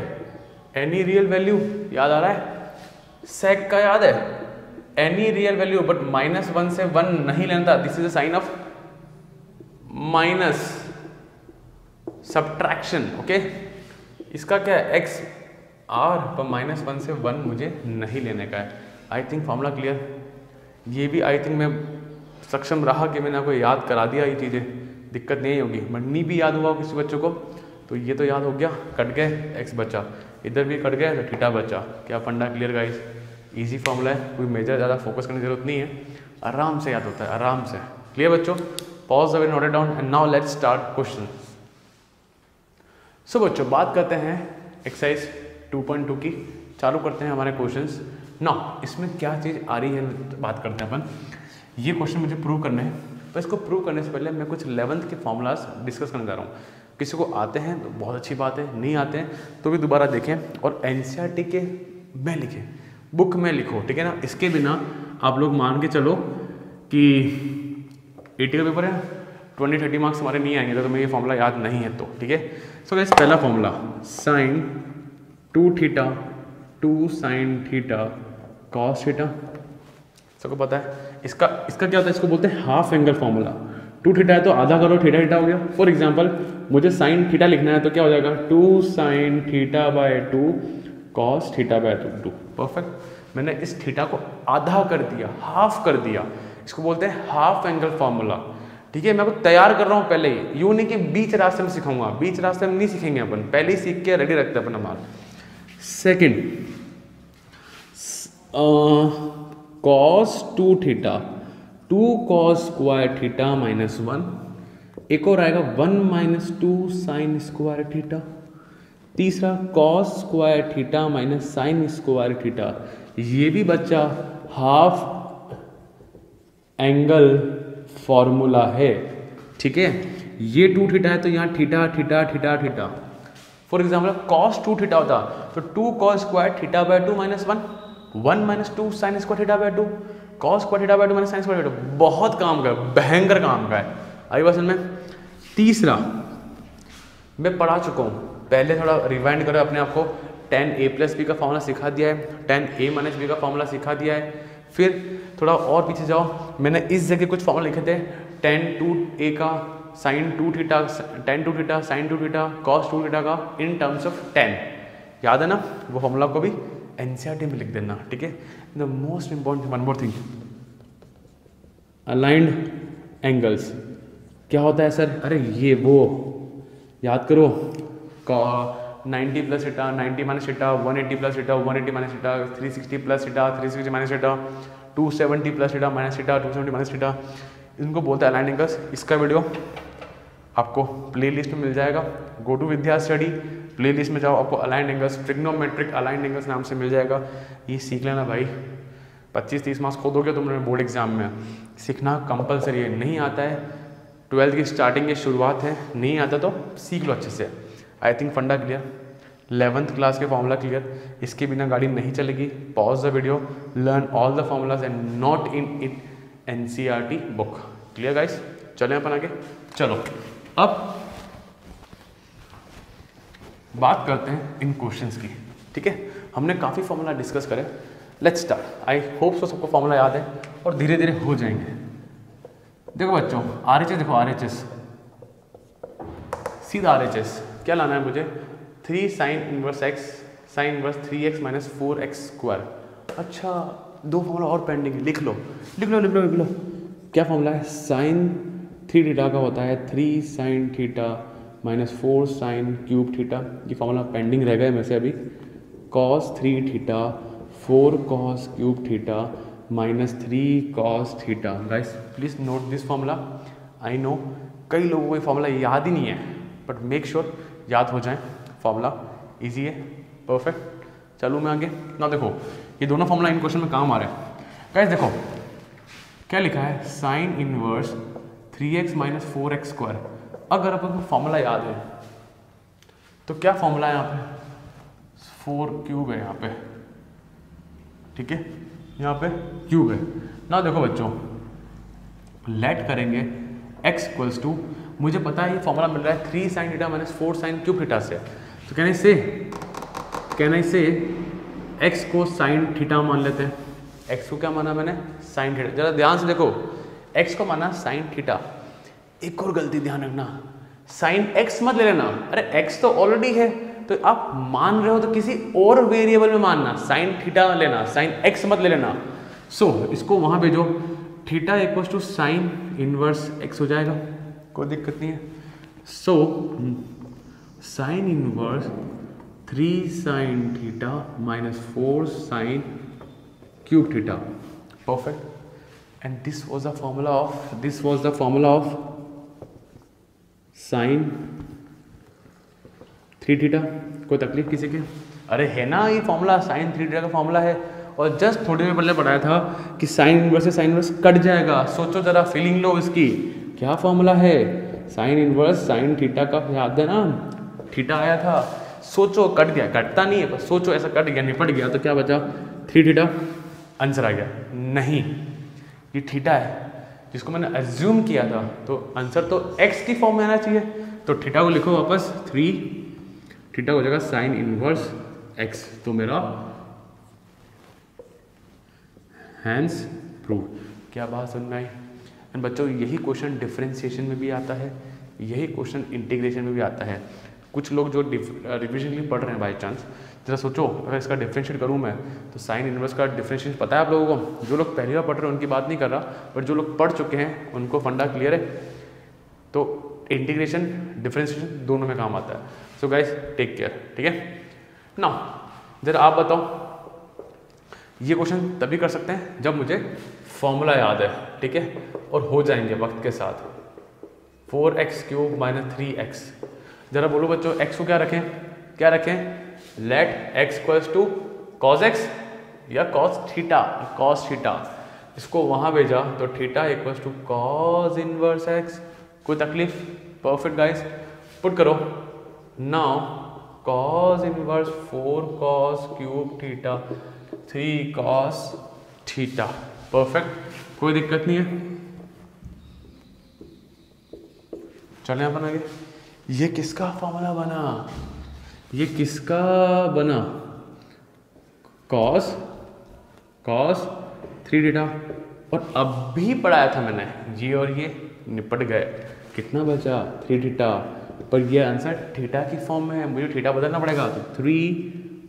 [SPEAKER 1] एनी रियल वैल्यू, याद आ रहा है। sec का याद है, एनी रियल वैल्यू, बट -1 से 1 नहीं लेना था। This is a sign of minus subtraction, okay. इसका क्या है, x r, पर -1 से 1 मुझे नहीं लेने का है। आई थिंक फॉर्मूला क्लियर। ये भी आई थिंक मैं सक्षम रहा कि मैंने आपको याद करा दिया ये चीज़ें, दिक्कत नहीं होगी। मनी भी याद हुआ किसी बच्चों को, तो ये तो याद हो गया, कट गए x बचा, इधर भी कट गया तो थीटा बचा। क्या फंडा क्लियर गाइस, इजी फॉर्मूला है, कोई मेजर ज़्यादा फोकस करने की जरूरत नहीं है, आराम से याद होता है, आराम से। क्लियर बच्चों, pause the video, note it down and now let's start question. So बच्चों बात करते हैं एक्सरसाइज 2.2 की, चालू करते हैं हमारे क्वेश्चंस। नाउ इसमें क्या चीज़ आ रही है बात करते हैं अपन। ये क्वेश्चन मुझे प्रूव करना है, तो इसको प्रूव करने से पहले मैं कुछ 11th के फॉर्मूलाज डिस्कस करने जा रहा हूँ। किसी को आते हैं तो बहुत अच्छी बात है, नहीं आते हैं तो भी दोबारा देखें, और एनसीईआरटी के में लिखें, बुक में लिखो, ठीक है ना। इसके बिना आप लोग मान के चलो कि 80 का पेपर है, 20-30 मार्क्स हमारे नहीं आएंगे, तो तुम्हें ये फॉर्मूला याद नहीं है तो, ठीक है। सो गाइस पहला formula, sin 2 theta 2 sin theta cos theta, सबको पता है। इसका क्या होता है, इसको बोलते हैं हाफ एंगल फॉर्मूला। 2 थीटा है तो आधा करो, थीटा थीटा हो गया। फॉर एग्जांपल मुझे sin थीटा लिखना है तो क्या हो जाएगा, 2 sin theta by 2 cos theta by 2। Perfect, मैंने इस थीटा को आधा कर दिया, हाफ कर दिया, इसको बोलते हैं हाफ एंगल फॉर्मूला, ठीक है। मैं आपको तैयार कर रहा हूँ पहले ही, यूँ नहीं कि बीच रास्ते में सिखाऊंगा, बीच रास्ते में नहीं सीखेंगे अपन, पहले ही सीख के रेडी रखते हैं अपन हमारा। Second, cos 2 theta 2 cos square theta -1, एक और आएगा 1 - 2 sin स्क्वायर थीटा। तीसरा cos square theta sin square theta, ये भी बच्चा हाफ एंगल फॉर्मूला है, ठीक है। ये 2 थीटा है तो यहाँ theta theta theta theta. For example cos 2 theta होता तो 2 cos square theta by 2 -1, 1 - 2 sin square theta by 2, cos square theta by 2 sin square theta. बहुत काम का है, भयंकर काम का है, आई बात समझ में। तीसरा मैं पढ़ा चुका हूँ, पहले थोड़ा रिवाइंड करो अपने आप को। tan a + b का फॉर्मूला सिखा दिया है, tan a - b का फॉर्मूला सिखा दिया है। फिर थोड़ा और पीछे जाओ, मैंने इस जगह कुछ फॉर्मूला लिखे थे, tan 2a का sin 2 theta, tan 2 theta sin 2 theta cos 2 theta का इन टर्म्स ऑफ tan, याद है ना। वो फॉर्मूला को भी एनसीईआरटी में लिख देना, ठीक है। The most important one more thing, aligned angles क्या होता है सर, अरे ये वो याद करो, 90 + theta 90 - theta, 180 + theta 180 - theta, 360 + theta 360 - theta, 270 + theta -theta 270 - theta, इनको बोलते हैं अलाइंड एंगल्स। इसका वीडियो आपको प्लेलिस्ट में मिल जाएगा, go to Vidya study playlist में जाओ, आपको allied angles, trigonometric allied angles नाम से मिल जाएगा। ये सीख लेना भाई, 25-30 मार्क्स खो दोगे तुम बोर्ड एग्जाम में। सीखना कंपलसरी है, नहीं आता है 12th की स्टार्टिंग की शुरुआत है, नहीं आता तो सीख लो अच्छे से। आई think funda clear, 11th class के फॉर्मूला क्लियर, इसके बिना गाड़ी नहीं चलेगी। Pause the video, learn all the formulas and not in NCERT book. Clear guys, चलें अपन आगे। चलो अब बात करते हैं इन क्वेश्चंस की, ठीक है। हमने काफ़ी फॉर्मूला डिस्कस करे, लेट्स स्टार्ट। आई होप सो सबको फॉर्मूला याद है और धीरे धीरे हो जाएंगे। देखो बच्चों, RHS देखो, RHS सीधा RHS क्या लाना है मुझे, 3 sin inverse x sin inverse 3x - 4x²। अच्छा, दो फॉर्मूला और पेंडिंग है, लिख लो लिख लो लिख लो लिख लो। क्या फॉर्मूला है, sin 3 थीटा का होता है 3 sin theta -4 sin cube theta. ये फॉर्मूला पेंडिंग रह गए में से अभी। cos 3 theta 4 cos cube theta -3 cos theta. Guys please note this formula. I know कई लोगों को ये फॉर्मूला याद ही नहीं है, बट मेक श्योर याद हो जाए, फॉर्मूला इजी है, परफेक्ट। चलूँ मैं आगे ना। देखो ये दोनों फॉर्मूला इन क्वेश्चन में काम आ रहे हैं। गाइस देखो क्या लिखा है, sin inverse 3x minus 4x square. अगर आपको फॉर्मूला याद है तो क्या फॉर्मूला है यहाँ पे, 4 क्यूब है यहाँ पे, ठीक है, यहाँ पे क्यूब है ना। देखो बच्चों, लेट करेंगे x इक्वल्स टू, मुझे पता है ये फॉर्मूला मिल रहा है 3 sine theta minus 4 sine cube theta से। तो कैन आई से x को साइन थीटा मान लेते हैं। x को क्या माना मैंने, साइन थीटा। जरा ध्यान से देखो, x को माना साइन थीटा। एक और गलती ध्यान रखना, साइन x मत ले लेना। अरे x तो ऑलरेडी है, तो आप मान रहे हो तो किसी और वेरिएबल में मानना, साइन थीटा लेना, साइन x मत ले लेना। सो इसको वहां भेजो, theta equals to sine inverse x हो जाएगा, कोई दिक्कत नहीं है। So sine inverse 3 sine theta minus 4 sine cube theta, perfect. And this was the formula of sine 3 theta. कोई तकलीफ किसी के? अरे है ना, ये फॉर्मूला साइन 3 थीटा का फॉर्मूला है। और जस्ट थोड़ी देर पहले पढ़ाया था कि साइन इनवर्स से साइन इनवर्स कट जाएगा। सोचो जरा, फीलिंग लो इसकी, क्या फॉर्मूला है, साइन इनवर्स साइन थीटा का, याद है ना, थीटा आया था। सोचो, कट गया, कटता नहीं है, बस सोचो ऐसा कट गया, निपट गया, तो क्या बचा, 3 थीटा। आंसर आ गया, नहीं ये थीटा है जिसको मैंने अज्यूम किया था, तो आंसर तो x की फॉर्म में आना चाहिए। तो थीटा को लिखो वापस, 3 थीटा हो जाएगा साइन इनवर्स x। तो मेरा हैंस प्रूव। क्या बात सुन में आई? एंड बच्चों, यही क्वेश्चन डिफरेंशिएशन में भी आता है, यही क्वेश्चन इंटीग्रेशन में भी आता है। कुछ लोग जो रिविजन के लिए पढ़ रहे हैं बाई चांस, जरा सोचो अगर इसका डिफरेंशिएट करूँ मैं, तो साइन इनवर्स का डिफरेंशिएशन पता है आप लोगों को? जो लोग पहली बार पढ़ रहे हैं उनकी बात नहीं कर रहा, बट जो लोग पढ़ चुके हैं उनको फंडा क्लियर है। तो इंटीग्रेशन डिफरेंशिएशन दोनों में काम आता है। सो गाइस टेक केयर, ठीक है। नाउ जरा आप बताओ, ये क्वेश्चन तभी कर सकते हैं जब मुझे फॉर्मूला याद है, ठीक है, और हो जाएंगे वक्त के साथ। 4x cube minus 3x। जरा बोलो बच्चों, x को क्या रखें, let x equals to cos x या कॉस थीटा। इसको वहां भेजा तो theta equals to cos inverse x। कोई तकलीफ? परफेक्ट गाइस, पुट करो। Now cos inverse 4 cos cube theta 3 cos theta, perfect, कोई दिक्कत नहीं है। चलें अपन आगे। ये किसका फॉर्मूला बना, ये किसका बना, कॉस 3 थीटा। और अब भी पढ़ाया था मैंने, ये और ये निपट गए, कितना बचा, 3 थीटा। पर ये आंसर थीटा की फॉर्म में है, मुझे थीटा बदलना पड़ेगा, तो 3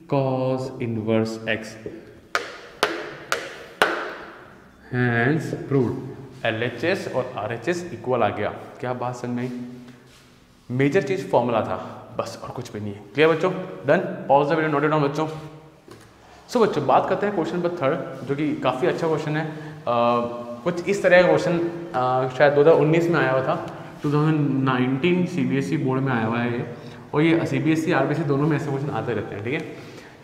[SPEAKER 1] cos inverse x। Hence proved. LHS और RHS इक्वल आ गया। क्या बात समझ में आई? मेजर चीज फॉर्मूला था बस, और कुछ भी नहीं है। क्लियर बच्चों? Done. Pause the video, note it down बच्चों। सो बच्चों, बात करते हैं क्वेश्चन नंबर 3, जो कि काफ़ी अच्छा क्वेश्चन है। कुछ इस तरह का क्वेश्चन शायद 2019 में आया हुआ था, 2019 CBSE बोर्ड में आया हुआ है ये। और ये CBSE RBSE दोनों में ऐसे क्वेश्चन आते रहते हैं, ठीक है।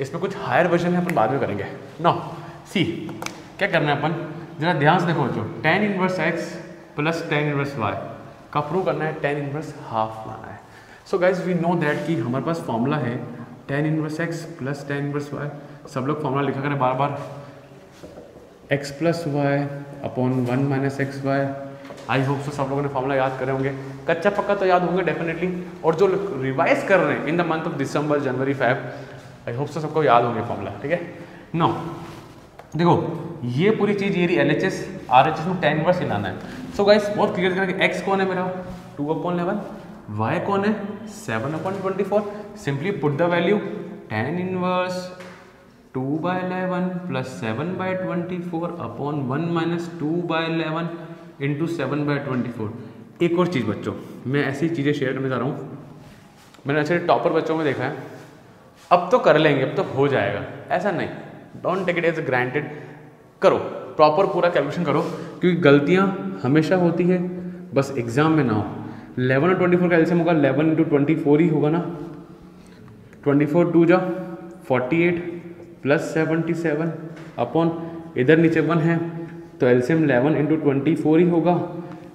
[SPEAKER 1] इसमें कुछ हायर वर्जन है, अपन बाद में करेंगे। नाउ सी क्या करना है अपन, जरा ध्यान से देखो बच्चों, tan inverse x plus tan inverse y का प्रूव करना है, tan इनवर्स हाफ लाना है। So guys we know that कि हमारे पास फॉर्मूला है tan inverse x plus tan inverse y। सब लोग फॉर्मूला लिखा करें बार बार, x plus y upon 1 minus x y. I hope so सब लोगों ने फॉर्मूला याद करे होंगे, कच्चा पक्का तो याद होंगे डेफिनेटली। और जो रिवाइज कर रहे हैं in the month of December, January, Feb, I hope सो सबको याद होंगे फॉर्मूला, ठीक है। नो देखो, ये पूरी चीज़ ये LHS RHS में tan इनवर्स लाना है। सो गाइस बहुत क्लियर करना कि x कौन है मेरा 2/11, y कौन है 7/24। Simply put the value, tan inverse 2/11 plus 7/24 upon 1 minus 2/11 into 7/24। एक और चीज़ बच्चों, मैं ऐसी चीज़ें शेयर करने जा रहा हूँ, मैंने ऐसे टॉपर बच्चों में देखा है, अब तो कर लेंगे, अब तो हो जाएगा, ऐसा नहीं। Don't take it as granted, करो प्रॉपर पूरा कैलकुलेशन करो, क्योंकि गलतियाँ हमेशा होती है, बस एग्जाम में ना हो। 11 और 24 का एलसीएम होगा 11 इंटू 24 ही होगा ना, 24 2 जा 48 प्लस 77 अपॉन इधर नीचे 1 है तो एलसीएम 11 इंटू 24 ही होगा।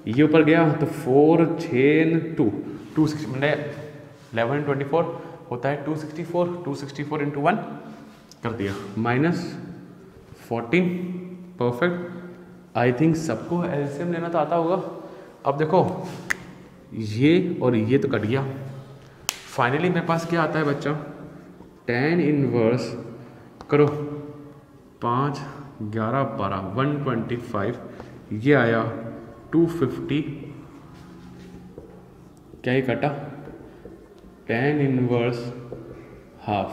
[SPEAKER 1] ये ऊपर गया तो 4 6 2 260 मतलब 11 24 होता है 264, 264 इंटू 1 कर दिया -14। परफेक्ट। आई थिंक सबको एलसीएम लेना तो आता होगा। अब देखो ये और ये तो कट गया। फाइनली मेरे पास क्या आता है बच्चा, tan इनवर्स करो 5 11 12 125, ये आया 250। क्या ही कटा, tan इनवर्स हाफ।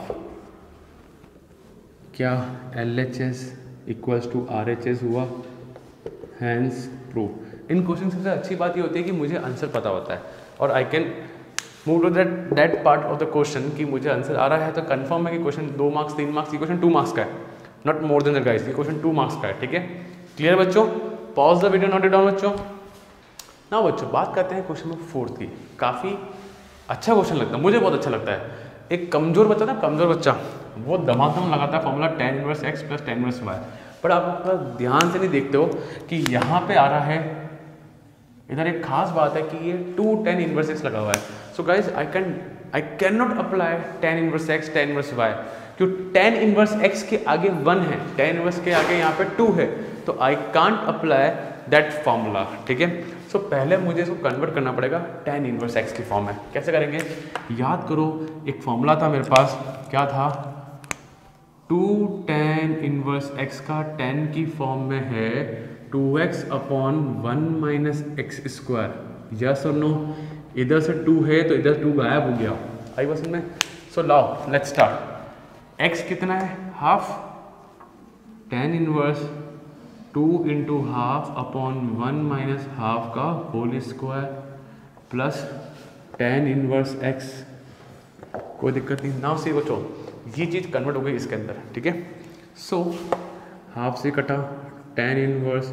[SPEAKER 1] क्या LHS इक्वल्स टू RHS हुआ, हैंस प्रूव। इन क्वेश्चन सबसे अच्छी बात ये होती है कि मुझे आंसर पता होता है और I can move to that part of the question कि मुझे आंसर आ रहा है तो कंफर्म है कि क्वेश्चन 2 मार्क्स 3 मार्क्स, ये क्वेश्चन 2 मार्क्स का है, not more than that guys, ये क्वेश्चन 2 मार्क्स का है। ठीक है, क्लियर बच्चों? Pause the video, note it down बच्चों। ना बच्चों बात करते हैं क्वेश्चन नंबर 4 की। काफ़ी अच्छा क्वेश्चन लगता है, मुझे बहुत अच्छा लगता है। एक कमजोर बच्चा ना, कमजोर बच्चा वो दमादम लगाता है formula tan inverse x plus tan inverse y, पर आप ध्यान से नहीं देखते हो कि यहाँ पे आ रहा है, इधर एक खास बात है कि ये 2 tan इनवर्स x लगा हुआ है। So guys I can not apply tan inverse x tan inverse y, क्यों tan इनवर्स x के आगे 1 है, tan इनवर्स के आगे यहाँ पे 2 है, तो I can't apply that formula. ठीक है, सो पहले मुझे इसको कन्वर्ट करना पड़ेगा tan इनवर्स x की फॉर्म में। कैसे करेंगे, याद करो एक फॉर्मूला था मेरे पास, क्या था, 2 tan इनवर्स x का tan की फॉर्म में है 2x upon 1 minus x square. Yes और नो? इधर से 2 है तो इधर 2 गायब हो गया। आई बस में। सो लाओ लेट्स स्टार्ट। x कितना है, half, tan inverse 2 into half upon 1 minus half का whole square plus tan inverse x। कोई दिक्कत नहीं। नाउ सी बच्चों ये चीज़ कन्वर्ट हो गई इसके अंदर। ठीक है, सो हाफ से कटा tan इनवर्स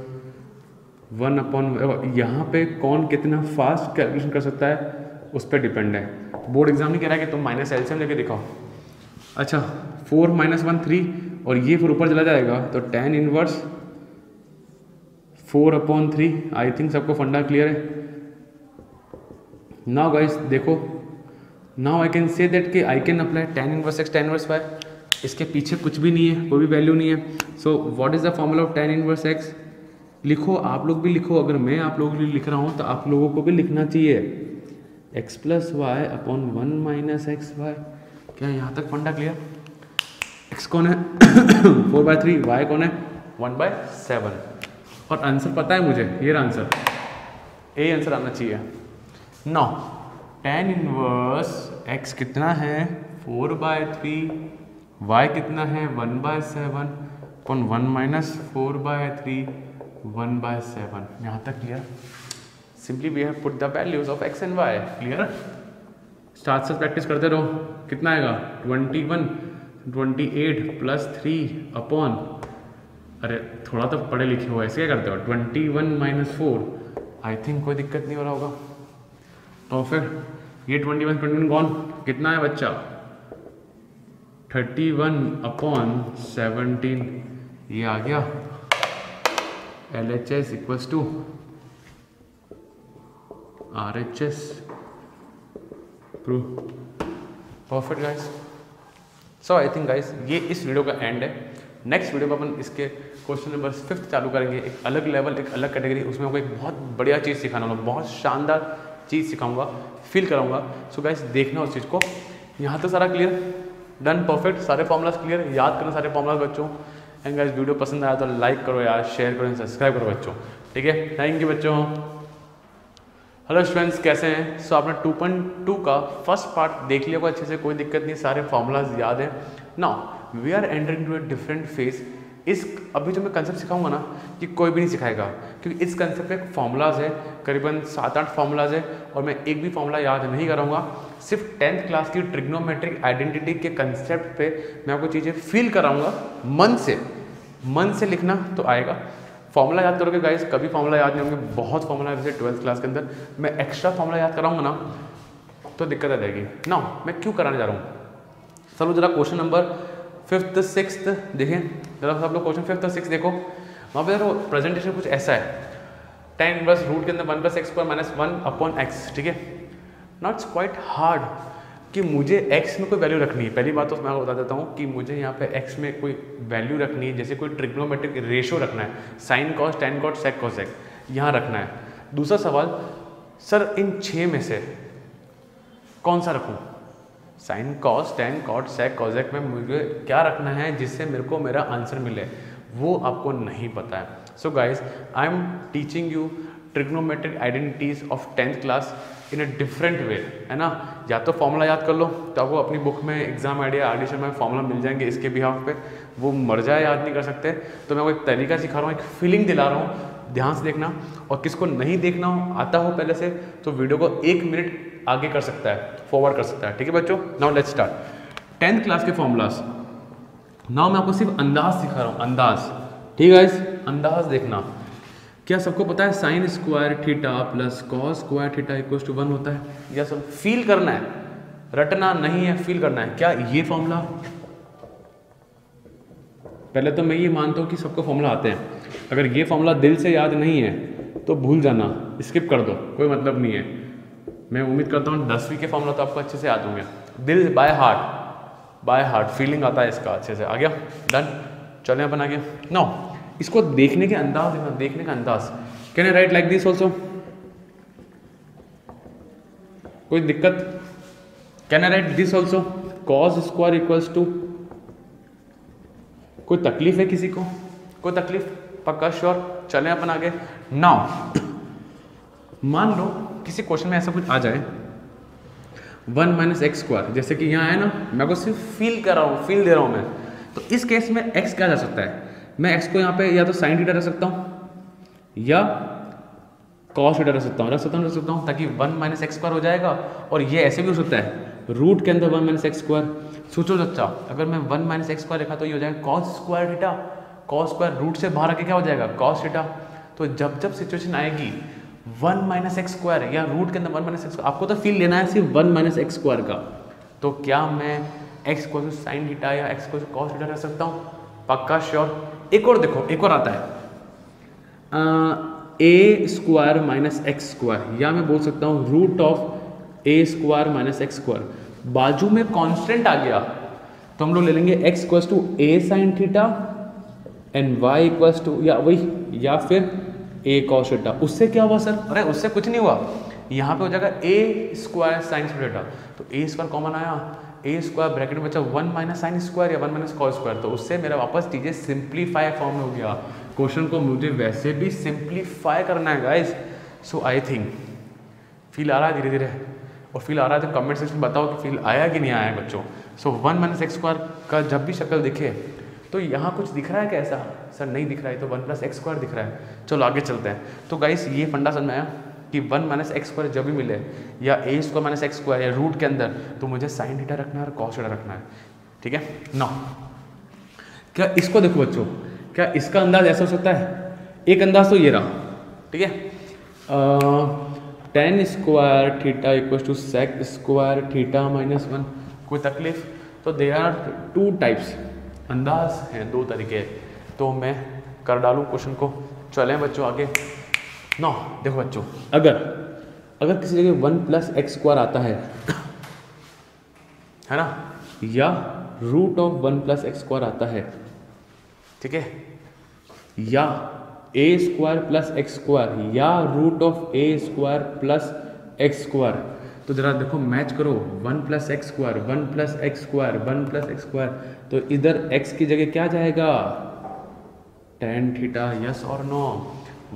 [SPEAKER 1] 1 अपॉन, यहाँ पे कौन कितना फास्ट कैलकुलेशन कर सकता है उस पर डिपेंड है। बोर्ड एग्जाम नहीं कह रहा है कि तुम माइनस एलसीएम लेके दिखाओ। अच्छा 4 माइनस 1 3 और ये फिर ऊपर चला जाएगा तो tan inverse 4 upon 3। I think सबको फंडा क्लियर है। नाउ गाइस देखो, now I can say that कि I can apply tan inverse x tan inverse y। इसके पीछे कुछ भी नहीं है, कोई भी वैल्यू नहीं है। So what is the formula of tan inverse x? लिखो, आप लोग भी लिखो। अगर मैं आप लोगों के लिए लिख रहा हूँ तो आप लोगों को भी लिखना चाहिए, x plus y upon 1 minus x y. क्या यहाँ तक फंडा क्लियर? x कौन है 4/3, y कौन है 1/7। और आंसर पता है मुझे, ये आंसर ए आंसर आना चाहिए। नाउ tan इनवर्स x कितना है 4/3, y कितना है 1/7 अपॉन 1 माइनस 4/3 1/7। यहाँ तक clear? Simply we have put the values of x and y। Clear? Start से प्रैक्टिस करते रहो। कितना आएगा 21 28 प्लस 3 अपॉन, अरे थोड़ा तो पढ़े लिखे हो, ऐसे क्या करते हो, 21 माइनस 4। आई थिंक कोई दिक्कत नहीं हो रहा होगा। तो फिर ये 21 कौन कितना है बच्चा, 31 अपॉन 17। ये आ गया LHS equals to RHS। Prove. Perfect guys. So I think guys ये इस वीडियो का एंड है। नेक्स्ट वीडियो में अपन इसके क्वेश्चन नंबर 5 चालू करेंगे। एक अलग लेवल, एक अलग कैटेगरी, उसमें आपको एक बहुत बढ़िया चीज़ सिखाना होगा, बहुत शानदार चीज़ सिखाऊंगा, फील कराऊंगा। सो गाइस देखना उस चीज़ को। यहाँ तो सारा क्लियर, डन, परफेक्ट, सारे फॉर्मूलाज क्लियर, याद करना सारे फॉर्मूलाज बच्चों। एंड गाइस वीडियो पसंद आया तो लाइक करो यार, शेयर करो, सब्सक्राइब करो बच्चों। ठीक है, थैंक यू बच्चों। हेलो स्टूडेंट्स, कैसे हैं? सो आपने 2.2 का फर्स्ट पार्ट देख लिया होगा अच्छे से, कोई दिक्कत नहीं, सारे फॉर्मूलाज याद हैं। Now we are entering to a different phase. इस अभी जो मैं कंसेप्ट सिखाऊंगा ना, कि कोई भी नहीं सिखाएगा, क्योंकि इस कंसेप्ट में फॉर्मूलाज है, करीबन 7-8 फॉर्मूलाज है, और मैं एक भी फॉर्मूला याद नहीं कराऊंगा। सिर्फ 10th क्लास की ट्रिग्नोमेट्रिक आइडेंटिटी के कंसेप्ट पे मैं आपको चीज़ें फील कराऊंगा। मन से लिखना तो आएगा। फॉर्मूला याद करोगे गाइस, कभी फॉर्मूला याद नहीं होंगे, बहुत फॉर्मूला है। जैसे 12th क्लास के अंदर मैं एक्स्ट्रा फॉर्मूला याद कराऊंगा ना तो दिक्कत आ जाएगी ना। मैं क्यों कराने जा रहा हूँ, चलो जरा क्वेश्चन नंबर 5th 6th देखें जरा, सब लोग क्वेश्चन 5th और 6th देखो। वहाँ पे प्रेजेंटेशन कुछ ऐसा है, tan इनवर्स रूट के अंदर 1 plus x square minus 1 upon x, ठीक है। नॉट इट्स क्वाइट हार्ड कि मुझे x में कोई वैल्यू रखनी है। पहली बात तो मैं आपको बता देता हूँ कि मुझे यहाँ पे x में कोई वैल्यू रखनी है, जैसे कोई ट्रिग्नोमेट्रिक रेशो रखना है, sine cos, tan cot, sec cosec, यहाँ रखना है। दूसरा सवाल, सर इन 6 में से कौन सा रखूँ? Sine cos, tan cot, sec cosec में मुझे क्या रखना है जिससे मेरे को मेरा आंसर मिले, वो आपको नहीं पता है। So guys, I am teaching you trigonometric identities of 10th class in a different way, है ना। या तो फॉर्मूला याद कर लो, तो आपको अपनी बुक में एग्जाम आइडिया आर्डिशन में फॉर्मूला मिल जाएंगे इसके बिहाफ पे, वो मर जाए याद नहीं कर सकते। तो मैं वो एक तरीका सिखा रहा हूँ, एक फीलिंग दिला रहा हूँ, ध्यान से देखना। और किसको नहीं देखना हो, आता हो पहले से, तो वीडियो को 1 मिनट आगे कर सकता है, फॉरवर्ड कर सकता है, ठीक है बच्चों। Now let's start 10th class के फॉर्मूलाज। नाउ मैं आपको सिर्फ अंदाज सिखा रहा हूँ, अंदाज, ठीक है। अंदाज देखना। क्या सबको पता है sine square theta plus cos square theta equals to 1 होता है? या सब फील करना है, रटना नहीं है, फील करना है। क्या ये फॉर्मूला, पहले तो मैं ये मानता हूँ कि सबको फॉर्मूला आते हैं। अगर ये फॉर्मूला दिल से याद नहीं है तो भूल जाना, स्किप कर दो, कोई मतलब नहीं है। मैं उम्मीद करता हूँ 10वीं के फॉर्मूला तो आपको अच्छे से याद होंगे, दिल बाय हार्ट फीलिंग आता है इसका अच्छे से। आ गया, डन, चलें अपन आगे। नो, इसको देखने के अंदाज देखना, देखने का अंदाज। Can I write like this also? कोई दिक्कत? Can I write this also? Cos square equals to, कोई तकलीफ है किसी को? कोई तकलीफ? पक्का श्योर? चलें अपन आगे। नाउ मान लो किसी क्वेश्चन में ऐसा कुछ आ जाए 1 माइनस एक्स स्क्वायर, जैसे कि यहाँ है ना, मैं को सिर्फ फील कर रहा हूँ, फील दे रहा हूँ मैं। तो इस केस में x क्या जा सकता है? मैं x को यहाँ पे या तो साइन थीटा रख सकता हूँ या कॉस थीटा रख सकता हूँ, ताकि 1 माइनस एक्स स्क्वायर हो जाएगा। और ये ऐसे भी हो सकता है, रूट के अंदर 1 माइनस एक्स स्क्वायर। सोचो बच्चा, अगर मैं 1 माइनस एक्स स्क्वायर लिखा तो ये हो जाएगा cos square theta, cos square root से बाहर आके क्या हो जाएगा? Cos theta. तो जब जब सिचुएशन आएगी 1 माइनस एक्स स्क्वायर या रूट के अंदर 1 माइनस एक्स, आपको तो फील लेना है सिर्फ 1 माइनस एक्स स्क्वायर का। तो क्या मैं x को साइन थीटा या x को कॉस थीटा रख सकता हूँ? पक्का श्योर? एक और देखो, एक और आता है a square minus x square, या मैं बोल सकता हूँ root of a square minus x square. बाजू में कांस्टेंट आ गया तो हम लोग ले लेंगे x equals to a sine theta and y equals to, या वही, या फिर a कॉस थीटा। उससे क्या हुआ सर? अरे उससे कुछ नहीं हुआ, यहाँ पे हो जाएगा a स्क्वायर साइन थीटा। तो a स्क्वायर कॉमन आया, a स्क्वायर ब्रैकेट में बचा 1 माइनस साइन स्क्वायर या 1 माइनस कॉस स्क्वायर। तो उससे मेरा वापस चीजें सिंप्लीफाई फॉर्म में हो गया। क्वेश्चन को मुझे वैसे भी सिंप्लीफाई करना है guys. So I think feel आ रहा है धीरे धीरे, और फील आ रहा है तो कमेंट सेक्शन में बताओ कि फील आया कि नहीं आया बच्चों। सो 1 माइनस एक्स स्क्वायर का जब भी शक्ल दिखे तो यहाँ कुछ दिख रहा है कैसा? सर नहीं दिख रहा है, तो 1 प्लस एक्स स्क्वायर दिख रहा है। चलो आगे चलते हैं। तो गाइस ये फंडा समझ में आया कि 1 माइनस एक्स स्क्वायर जब भी मिले या a square minus x square या रूट के अंदर, तो मुझे साइन थीटा रखना है और कॉस थीटा रखना है, ठीक है ना। क्या इसको देखो बच्चों, क्या इसका अंदाज ऐसा हो सकता है? एक अंदाज तो ये रहा, ठीक है, tan square theta equal to sec square theta minus 1। कोई तकलीफ? तो दे आर 2 टाइप्स, अंदाज हैं 2 तरीके। तो मैं कर डालूँ क्वेश्चन को। चलें बच्चों आगे। नो देखो बच्चों, अगर किसी जगह 1 प्लस एक्स स्क्वायर आता है ना, या root of 1 plus x square आता है, ठीक है, या a square plus x square या root of a square plus x square, तो जरा देखो मैच करो। 1 plus x square, 1 plus x square, 1 plus x square, तो इधर x की जगह क्या जाएगा? tan थीटा, यस और नो।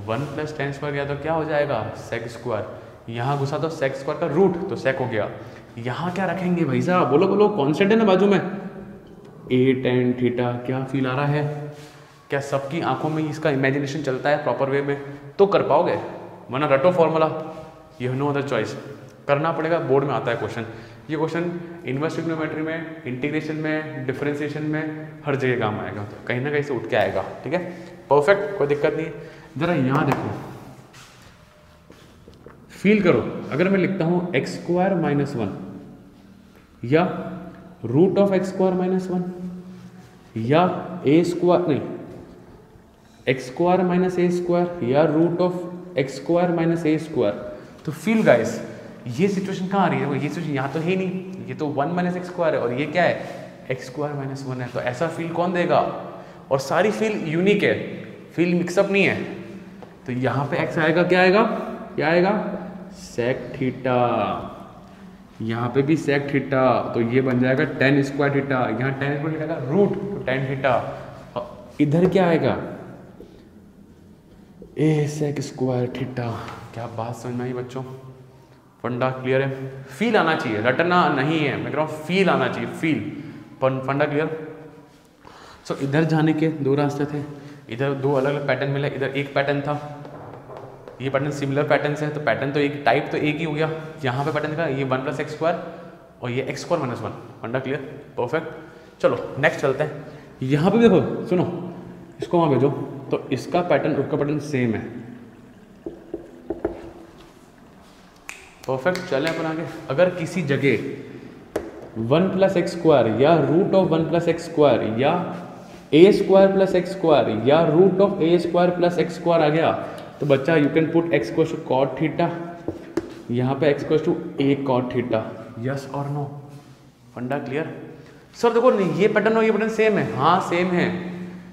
[SPEAKER 1] 1 प्लस tan स्क्वायर गया तो क्या हो जाएगा? Sec square. यहाँ घुसा तो सेक स्क्वायर का रूट, तो सेक हो गया। यहाँ क्या रखेंगे भाई साहब? बोलो बोलो, कांस्टेंट है ना बाजू में, a tan थीटा। क्या फील आ रहा है? क्या सबकी आंखों में इसका इमेजिनेशन चलता है प्रॉपर वे में? तो कर पाओगे, वरना रटो formula, you have no other choice, करना पड़ेगा। बोर्ड में आता है क्वेश्चन, ये क्वेश्चन इनवर्स ट्रिग्नोमेट्री में, इंटीग्रेशन में, डिफरेंशिएशन में, हर जगह काम आएगा, तो कहीं ना कहीं से उठ के आएगा, ठीक है, परफेक्ट, कोई दिक्कत नहीं। जरा यहाँ देखो, फील करो, अगर मैं लिखता हूँ एक्स स्क्वायर माइनस 1 या root of x square minus 1 या ए स्क्वायर, नहीं, x square minus a square या root of x square minus a square. तो फील गाइस ये सिचुएशन कहाँ आ रही है? ये सिचुएशन यहाँ तो है ही नहीं, ये तो 1 माइनस एक्स स्क्वायर है और ये क्या है एक्स स्क्वायर माइनस 1 है। तो ऐसा फील कौन देगा? और सारी फील यूनिक है, फील मिक्सअप नहीं है। तो यहाँ पे एक्स आएगा, क्या आएगा? क्या आएगा? Sec theta. यहाँ पे भी सेक थीटा, तो ये बन जाएगा टेन स्क्वायर थीटा। यहाँ टेन स्क्वायर थीटा का रूट तो टेन थीटा। इधर क्या आएगा? A sec square theta. क्या बात समझ में आई बच्चों? फंडा क्लियर है? फील आना चाहिए, रटना नहीं है, मैं कह रहा हूँ फील आना चाहिए, फील। फंडा क्लियर? सो इधर जाने के दो रास्ते थे, इधर दो अलग अलग पैटर्न मिले, इधर एक पैटर्न था, ये पैटर्न सिमिलर पैटर्न है, तो पैटर्न तो एक टाइप तो एक ही हो गया। यहाँ पे पैटर्न का ये 1 प्लस एक्स स्क्वायर और ये एक्स स्क्वायर माइनस 1। फंडा क्लियर? परफेक्ट। चलो नेक्स्ट चलते हैं। यहाँ पे देखो, सुनो, इसको वहाँ भेजो, तो इसका पैटर्न उसका पैटर्न सेम है। परफेक्ट। चले अपन आगे। अगर किसी जगह 1 प्लस एक्स स्क्वायर या root of 1 plus x square या a square plus x square या root of a square plus x square आ गया, तो बच्चा you can put x equals to cot theta, यहाँ पे x equals to a cot theta. Yes और no? Funda clear? Sir देखो नहीं, ये पैटर्न और ये पैटर्न सेम है। हाँ सेम है,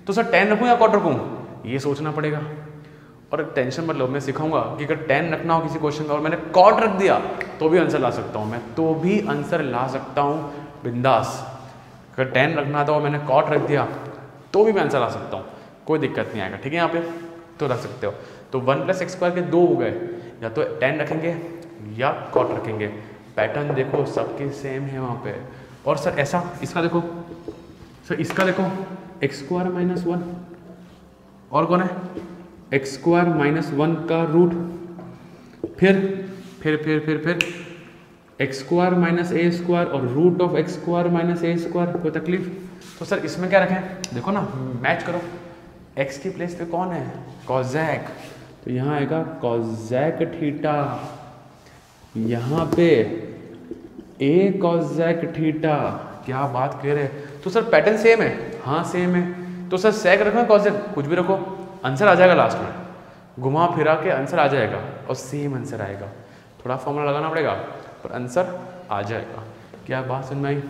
[SPEAKER 1] तो सर टेन रखूँ या कॉट रखूँ, ये सोचना पड़ेगा। और टेंशन मत लो, मैं सिखाऊंगा कि अगर टेन रखना हो किसी क्वेश्चन का और मैंने कॉट रख दिया तो भी आंसर ला सकता हूँ, मैं तो भी आंसर ला सकता हूँ बिंदास। अगर टेन रखना था और मैंने कॉट रख दिया तो भी मैं आंसर ला सकता हूँ, कोई दिक्कत नहीं आएगा। ठीक है? यहाँ पे तो रख सकते हो। तो 1 प्लस एक्स स्क्वायर के दो हो गए, या तो टेन रखेंगे या कॉट रखेंगे। पैटर्न देखो सबके सेम है वहाँ पे। और सर ऐसा इसका देखो, सर इसका देखो एक्स स्क्वायर माइनस 1 और कौन है एक्स स्क्वायर माइनस 1 का रूट, फिर x square minus a square और root of x square minus a square. कोई तकलीफ? तो सर इसमें क्या रखें? देखो ना, मैच करो। एक्स की प्लेस पे कौन है? कॉजेक, तो यहाँ आएगा कॉजेक थीटा, यहाँ पे ए कॉजेक थीटा। क्या बात क्लियर है? तो सर पैटर्न सेम है? हाँ सेम है। तो सर सेक रखो कॉजेक, कुछ भी रखो, आंसर आ जाएगा लास्ट में, घुमा फिरा के आंसर आ जाएगा और सेम आंसर आएगा। थोड़ा फॉर्मूला लगाना पड़ेगा पर आंसर आ जाएगा। क्या बात समझ में आई?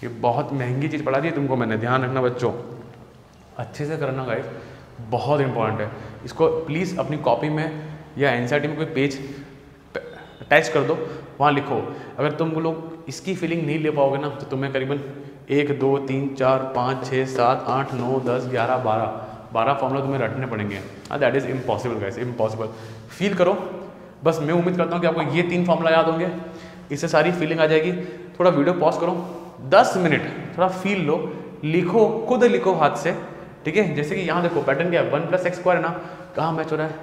[SPEAKER 1] ये बहुत महंगी चीज़ पढ़ा दी है तुमको मैंने, ध्यान रखना बच्चों, अच्छे से करना गाइस, बहुत इंपॉर्टेंट है। इसको प्लीज़ अपनी कॉपी में या एनसीईआरटी में कोई पेज अटैच कर दो, वहाँ लिखो। अगर तुम लोग इसकी फीलिंग नहीं ले पाओगे ना, तो तुम्हें करीबन 1 2 3 4 5 6 7 8 9 10 11 12 फॉर्मूला तुम्हें रटने पड़ेंगे। That is impossible guys, impossible. Feel करो बस। मैं उम्मीद करता हूँ कि आपको ये 3 फॉर्मूला याद होंगे, इससे सारी फीलिंग आ जाएगी। थोड़ा वीडियो पॉज करो, 10 मिनट थोड़ा फील लो, लिखो, खुद लिखो हाथ से। ठीक है? जैसे कि यहाँ देखो पैटर्न क्या है, 1 प्लस एक्स स्क्वायर है ना, कहाँ मैच हो रहा है?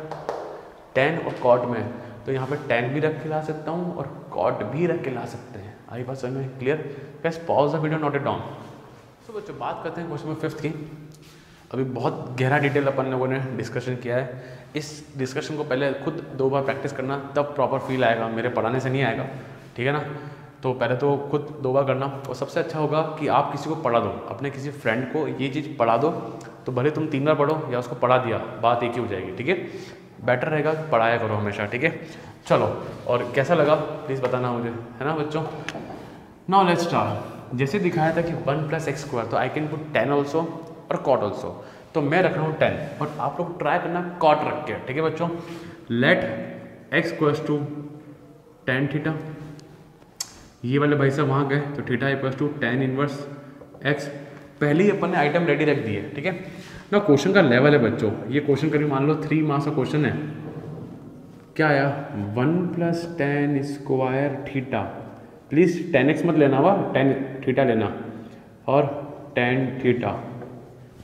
[SPEAKER 1] टेन और कॉट में। तो यहाँ पे टेन भी रख के ला सकता हूँ और कॉट भी रख के ला सकते हैं। आई बात समझ में? Clear? Guys pause the video, note it down. तो बच्चों बात करते हैं क्वेश्चन नंबर 5 की। अभी बहुत गहरा डिटेल अपन लोगों ने डिस्कशन किया है। इस डिस्कशन को पहले खुद 2 बार प्रैक्टिस करना, तब प्रॉपर फील आएगा, मेरे पढ़ाने से नहीं आएगा। ठीक है ना? तो पहले तो खुद 2 बार करना, और सबसे अच्छा होगा कि आप किसी को पढ़ा दो, अपने किसी फ्रेंड को ये चीज़ पढ़ा दो। तो भले तुम 3 बार पढ़ो या उसको पढ़ा दिया, बात एक ही हो जाएगी। ठीक है? बेटर रहेगा कि पढ़ाया करो हमेशा। ठीक है? चलो, और कैसा लगा प्लीज़ बताना मुझे, है ना बच्चों? Now let's start. जैसे दिखाया था कि 1 प्लस एक्स स्क्वायर, तो आई कैन पुट 10 ऑल्सो और कॉट ऑल्सो। तो मैं रख रहा हूँ 10 और आप लोग ट्राई करना कॉट रख के। ठीक है बच्चों? Let x equals to tan theta. ये वाले भाई साहब वहाँ गए तो theta equals to tan inverse x. पहले ही अपन ने आइटम रेडी रख दी है। ठीक है ना? क्वेश्चन का लेवल है बच्चों, ये क्वेश्चन करीब मान लो 3 मार्क्स का क्वेश्चन है। क्या आया? 1 plus ten square theta. Please 10x मत लेना, हुआ 10 थीटा लेना, और 10 थीटा,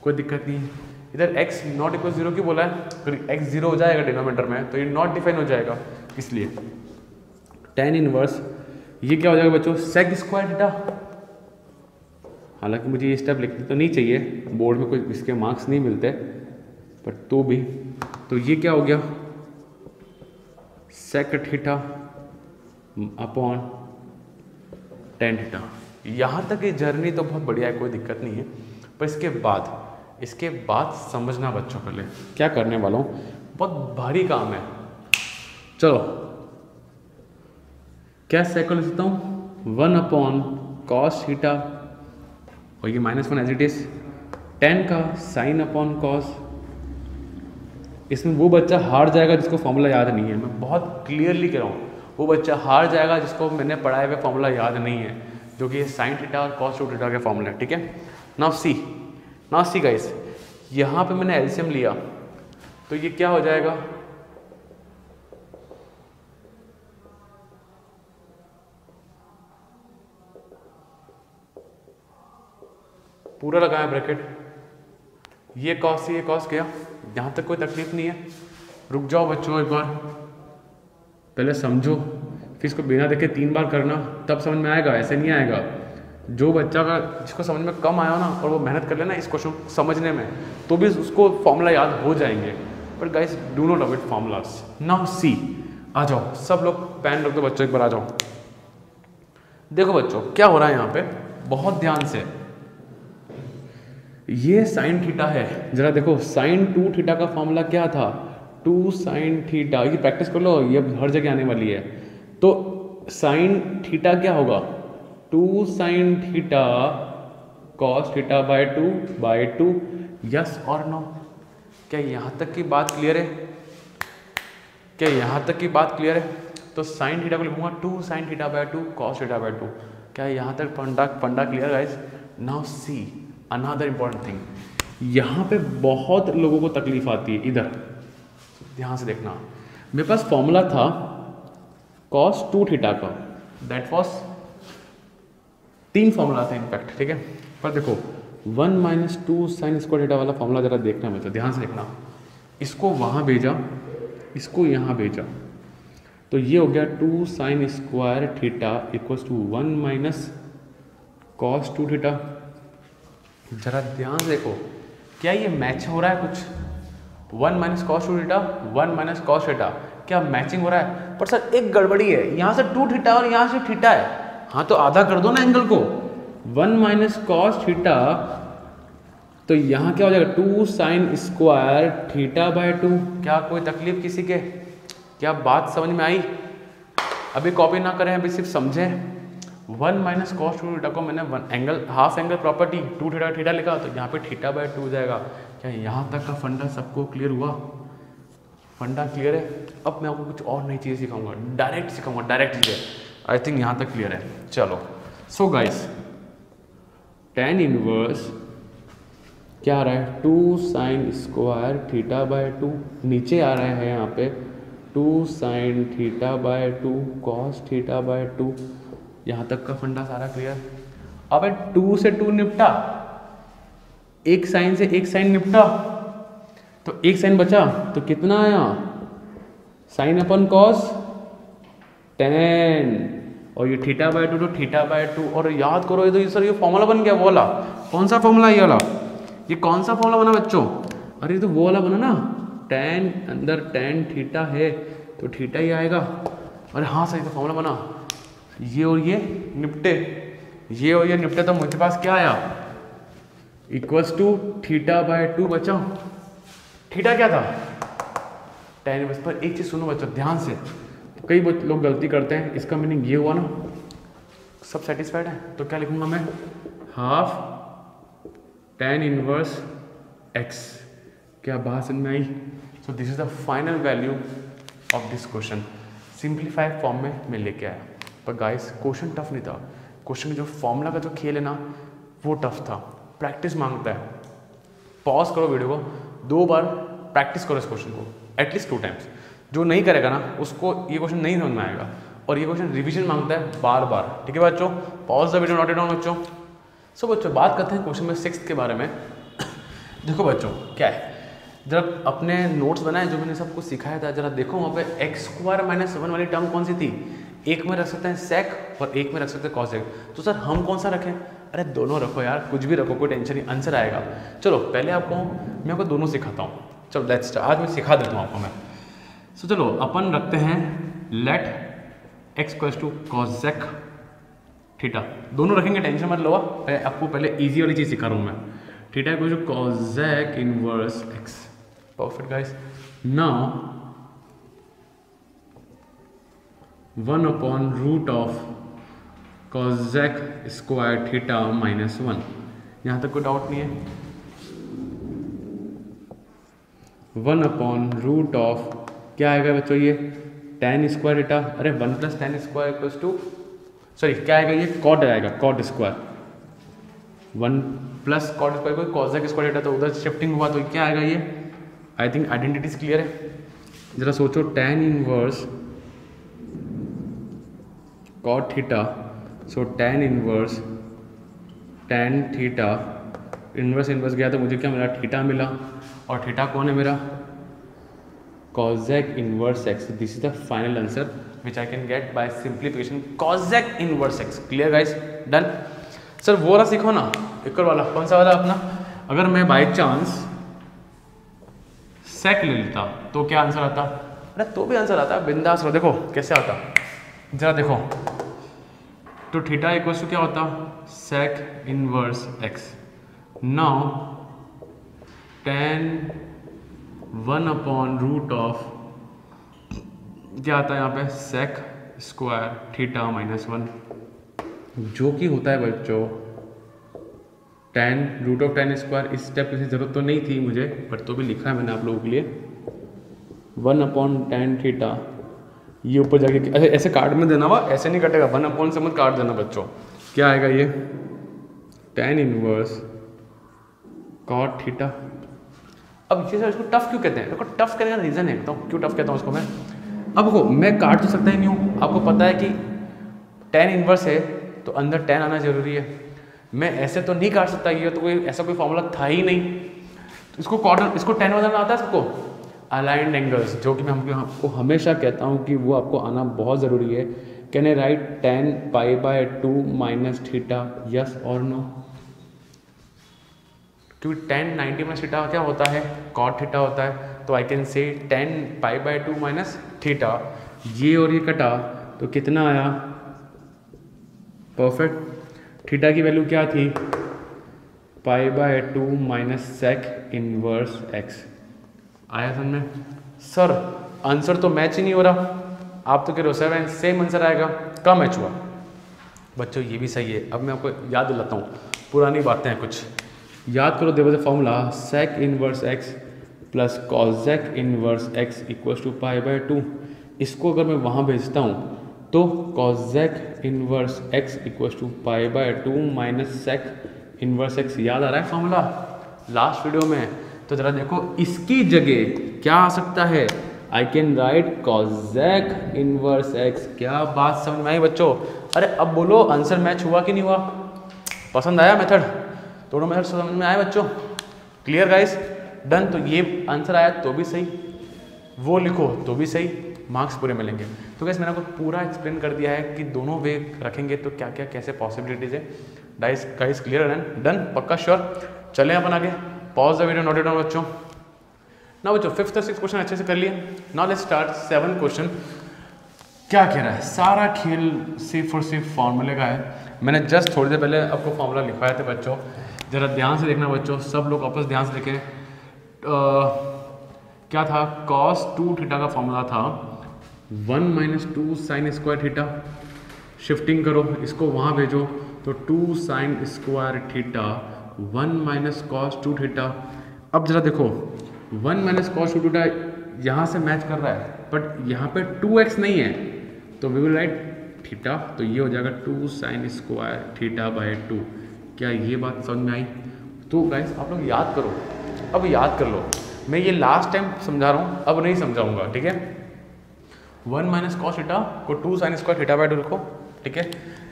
[SPEAKER 1] कोई दिक्कत नहीं है। इधर x नॉट इक्वल 0 क्यों बोला है? फिर x 0 हो जाएगा डिनोमिनेटर में, तो ये नॉट डिफाइन हो जाएगा, इसलिए 10 इनवर्स। ये क्या हो जाएगा बच्चों? Sec square theta. हालांकि मुझे ये स्टेप लिखने तो नहीं चाहिए, बोर्ड में कोई इसके मार्क्स नहीं मिलते, पर तो भी। तो ये क्या हो गया? Sec theta upon 10 theta. यहाँ तक ये जर्नी तो बहुत बढ़िया है, कोई दिक्कत नहीं है। पर इसके बाद समझना बच्चों, पहले क्या करने वाला हूँ, बहुत भारी काम है। चलो क्या साइकिल लिख सकता हूँ 1 अपॉन कॉस थीटा और ये -1 एज इट इज, tan का साइन अपॉन कॉस। इसमें वो बच्चा हार जाएगा जिसको फॉर्मूला याद नहीं है, मैं बहुत क्लियरली कह रहा हूँ, वो बच्चा हार जाएगा जिसको मैंने पढ़ाए हुए फॉर्मूला याद नहीं है, जो कि साइन थीटा और कॉस टू थीटा के फॉर्मूला है, ठीक है। नाउ सी गाइस, यहाँ पे मैंने एलसीएम लिया तो ये क्या हो जाएगा, पूरा लगाया ब्रैकेट, ये कॉस से ये कॉस गया, यहाँ तक कोई तकलीफ नहीं है। रुक जाओ बच्चों, एक बार पहले समझो, फिर इसको बिना देखे 3 बार करना, तब समझ में आएगा, ऐसे नहीं आएगा। जो बच्चा का जिसको समझ में कम आया ना और वो मेहनत कर लेना इस क्वेश्चन समझने में, तो भी उसको फॉर्मूला याद हो जाएंगे। But guys do not avoid formulas. Now see, आ जाओ सब लोग, पेन रख दो बच्चों, एक बार आ जाओ। देखो बच्चों क्या हो रहा है यहाँ पे, बहुत ध्यान से, ये साइन थीटा है, जरा देखो साइन 2 थीटा का फॉर्मूला क्या था, 2 साइन थीटा, ये प्रैक्टिस कर लो, ये हर जगह आने वाली है। तो साइन थीटा क्या होगा, 2 sine theta cos theta by 2, yes और नो। क्या यहाँ तक की बात क्लियर है, क्या यहाँ तक की बात क्लियर है? तो साइन थीटा को लिखूंगा 2 sine theta by 2 cos theta by 2। क्या यहाँ तक फंडा clear guys? Now see another important thing, यहाँ पे बहुत लोगों को तकलीफ आती है, इधर ध्यान से देखना। मेरे पास फॉर्मूला था cos 2 थीटा का, दैट वाज 3 फॉर्मूला थे इनफैक्ट, ठीक है। पर देखो 1 माइनस 2 साइन स्क्वायर थीटा वाला फॉर्मूला जरा देखना है, तो ध्यान से देखना, इसको वहाँ भेजा, इसको यहाँ भेजा, तो ये हो गया 2 sine square theta equals to 1 minus cos 2 theta. जरा ध्यान से देखो, क्या ये मैच हो रहा है कुछ? 1 minus cos 2 theta 1 minus cos theta, क्या मैचिंग हो रहा है? पर सर एक गड़बड़ी है, यहाँ से 2 थीटा और यहाँ से थीटा है, हाँ तो आधा कर दो ना एंगल को, 1 माइनस कॉस थीटा, तो यहाँ क्या हो जाएगा 2 साइन स्क्वायर थीटा बाय 2। क्या कोई तकलीफ किसी के? क्या बात समझ में आई? अभी कॉपी ना करें, अभी सिर्फ समझें। 1 माइनस कॉस 2 थीटा को मैंने angle half angle property 2 theta theta लिखा, तो यहाँ पे थीटा बाय 2 हो जाएगा। क्या यहाँ तक का फंडा सबको क्लियर हुआ? फंडा क्लियर है? अब मैं आपको कुछ और नई चीज़ सिखाऊंगा, डायरेक्ट सिखाऊंगा, डायरेक्ट चीज़ें। आई थिंक यहाँ तक क्लियर है। चलो सो गाइस, tan इनवर्स क्या आ रहा है 2 साइन स्क्वायर थीटा बाय 2, नीचे आ रहा है यहाँ पे 2 sine theta by 2 cos theta by 2। यहाँ तक का फंडा सारा क्लियर। अब 2 से 2 निपटा, एक साइन से एक साइन निपटा, तो एक साइन बचा, तो कितना आया साइन अपन कॉस tan, और ये थीटा बाय 2 तो थीटा बाय 2। और याद करो, ये तो सर ये फॉर्मूला बन गया, वो वाला कौन सा फॉर्मूला, ये वाला, ये कौन सा फॉर्मूला बना बच्चों? अरे तो वो वाला बना ना, tan अंदर tan थीटा है तो थीटा ही आएगा। अरे हाँ सही, तो फॉर्मूला बना, ये और ये निपटे, ये और ये निपटे, तो मुझे पास क्या आया इक्वल्स टू थीटा बाय 2 बचा। थीटा क्या था? tan inverse. पर एक चीज़ सुनो बच्चों ध्यान से, तो कई लोग गलती करते हैं, इसका मीनिंग ये हुआ ना, सब सेटिस्फाइड है, तो क्या लिखूंगा मैं, हाफ tan इनवर्स x। क्या बात समझ में आई? So this is the final value of this question, simplified form में मैं लेके आया। पर गाइस क्वेश्चन टफ नहीं था, क्वेश्चन जो फॉर्मूला का जो खेल है ना वो टफ था, प्रैक्टिस मांगता है। पॉज करो वीडियो को, 2 बार प्रैक्टिस करो इस क्वेश्चन को, एटलीस्ट 2 टाइम्स। जो नहीं करेगा ना उसको ये क्वेश्चन नहीं समझ में आएगा, और ये क्वेश्चन रिवीजन मांगता है बार बार, ठीक है बच्चों? Pause the video, note it down बच्चों। सो बच्चों बात करते हैं क्वेश्चन में 6 के बारे में। देखो बच्चों क्या है, जब अपने नोट्स बनाए जो मैंने सबको सिखाया था, जरा देखो वहाँ पे x² - 1 वाली टर्म कौन सी थी? एक में रख सकते हैं सेक और एक में रख सकते हैं कॉसेक। तो सर हम कौन सा रखें? अरे दोनों रखो यार, कुछ भी रखो, कोई टेंशन नहीं, आंसर आएगा। चलो पहले मैं आपको दोनों सिखाता हूँ। चलो लेट्स स्टार्ट, आज मैं सिखा देता हूँ आपको मैं। सो चलो अपन रखते हैं let x equals to cosec theta, दोनों रखेंगे, टेंशन मत लो। आपको पहले ईजी वाली चीज़ सिखा रहा हूँ मैं। Theta equals to cosec inverse x। Perfect guys. Now 1 upon root of cosec square theta minus 1। यहाँ तक कोई डाउट नहीं है। 1 अपॉन रूट ऑफ क्या आएगा बच्चों ये tan स्क्वायर थीटा, अरे 1 plus tan square equals to, sorry क्या आएगा ये कॉट आएगा, cot square, 1 plus cot square को कॉजेक स्क्वायर थीटा, तो उधर शिफ्टिंग हुआ तो क्या आएगा ये। आई थिंक आइडेंटिटीज क्लियर है। जरा सोचो tan इनवर्स कॉट थीटा, सो tan inverse tan theta, inverse inverse गया तो मुझे क्या मिला, थीटा मिला, और थीटा कौन है मेरा, cosec inverse x. This is the final answer which I can get by simplification, cosec inverse x. Clear guys? Done? Sir वो वाला सीखो ना, एक और वाला, कौन सा वाला अपना, अगर मैं बाई चांस sec ले लेता तो क्या आंसर आता, अरे तो भी आंसर आता, बिंदास रहो। देखो कैसे आता, जरा देखो, तो थीटा इक्वल्स टू क्या होता, sec inverse x। Now tan 1 upon root of क्या आता है यहाँ पे, सेक स्क्वायर थीटा माइनस 1, जो कि होता है बच्चों tan root of tan square. इस स्टेप की जरूरत तो नहीं थी मुझे, पर तो भी लिखा है मैंने आप लोगों के लिए, 1 अपॉन tan थीटा, ये ऊपर जाके ऐसे कार्ड में देना हुआ, ऐसे नहीं कटेगा, 1 अपॉन से मत काट देना बच्चों। क्या आएगा ये tan इनवर्स कॉट थीटा। अब ये सर इसको टफ क्यों कहते हैं, देखो टफ करने का रीज़न है, तो क्यों टफ कहता हूँ उसको मैं। अब देखो मैं काट तो सकता ही नहीं हूँ, आपको पता है कि tan इनवर्स है तो अंदर tan आना जरूरी है, मैं ऐसे तो नहीं काट सकता, ये तो कोई ऐसा कोई फॉर्मूला था ही नहीं। तो इसको कॉर्नर, इसको tan बनाना आता है सबको, अलाइंड एंगल्स, जो कि मैं आपको हमेशा कहता हूँ कि वो आपको आना बहुत ज़रूरी है। Can I write tan π/2 minus theta, yes और नो, क्योंकि tan 90 माइनस थीटा क्या होता है, कॉट थीटा होता है, तो I can say tan π/2 minus theta, ये और ये कटा तो कितना आया, परफेक्ट। थीटा की वैल्यू क्या थी, π/2 माइनस सेक इनवर्स x। आया समझ में। सर आंसर तो मैच ही नहीं हो रहा, आप तो कह रहे हो 7 सेम आंसर आएगा, कम मैच हुआ बच्चों, ये भी सही है। अब मैं आपको याद दिलाता हूँ, पुरानी बातें हैं कुछ, याद करो। There was a formula sec inverse x plus cosec inverse x equals to π/2। इसको अगर मैं वहाँ भेजता हूँ तो cosec inverse x equals to π/2 minus sec inverse x, याद आ रहा है फॉर्मूला लास्ट वीडियो में। तो जरा देखो इसकी जगह क्या आ सकता है, I can write cosec inverse x। क्या बात समझ में आई बच्चों। अरे अब बोलो आंसर मैच हुआ कि नहीं हुआ, पसंद आया मेथड, दोनों मेथड समझ में आए बच्चों, क्लियर गाइस, डन। तो ये आंसर आया तो भी सही, वो लिखो तो भी सही, मार्क्स पूरे मिलेंगे। तो गाइस मैंने आपको पूरा एक्सप्लेन कर दिया है कि दोनों वे रखेंगे तो क्या क्या कैसे पॉसिबिलिटीज है। गाइस क्लियर है, डन, पक्का श्योर। चलें अपन आगे, pause the video, note it down बच्चों। ना बच्चों 5th और 6th क्वेश्चन अच्छे से कर लिए, now let's start 7th question. क्या कह रहा है, सारा खेल सिर्फ और सिर्फ फॉर्मूले का है। मैंने जस्ट थोड़ी देर पहले आपको फॉर्मूला लिखवाए थे बच्चों, जरा ध्यान से देखना बच्चों, सब लोग आपस ध्यान से देखें। क्या था, cos 2 थीटा का फॉर्मूला था 1 minus 2 sine square theta. Shifting करो, इसको वहाँ भेजो तो 2 sine square theta 1 minus cos 2 theta. अब जरा देखो 1 माइनस cos 2 थीटा यहाँ से मैच कर रहा है, बट यहाँ पे 2x नहीं है, तो वी विल राइट थीटा, तो ये हो जाएगा 2 साइन स्क्वायर थीटा बाय 2। क्या ये बात समझ में आई। तो गाइस आप लोग याद करो, अब याद कर लो, मैं ये लास्ट टाइम समझा रहा हूँ, अब नहीं समझाऊंगा, ठीक है। 1 माइनस कॉस थीटा को 2 साइन स्क्वायर थीटा बाय 2 लिखो, ठीक है।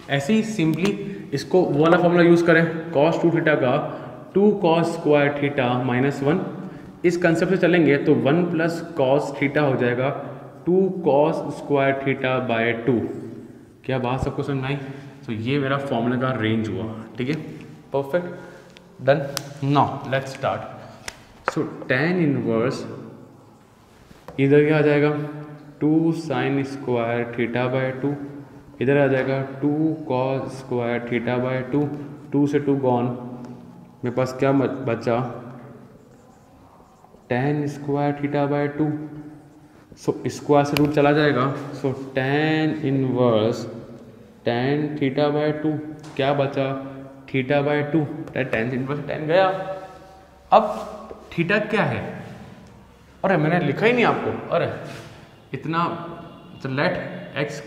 [SPEAKER 1] ऐसे ही सिंपली इसको वो वाला फॉर्मूला यूज़ करें, cos 2 थीटा का 2 cos स्क्वायर थीटा माइनस 1। इस कंसेप्ट से चलेंगे तो 1 प्लस cos थीटा हो जाएगा 2 cos स्क्वायर थीटा बाय 2। क्या बात सबको समझ में आई। तो ये मेरा फॉर्मूला का रेंज हुआ, ठीक है, perfect, done. Now let's start. So tan inverse इधर क्या आ जाएगा 2 साइन स्क्वायर थीटा बाय 2, इधर आ जाएगा 2 cos स्क्वायर थीटा बाय 2, 2 से 2 गॉन, मेरे पास क्या बचा tan square theta by 2। So square से रूट चला जाएगा, सो tan inverse tan theta by 2, क्या बचा theta by 2, tan inverse tan गया। अब थीटा क्या है, अरे मैंने लिखा ही नहीं आपको, अरे इतना, तो लेट x,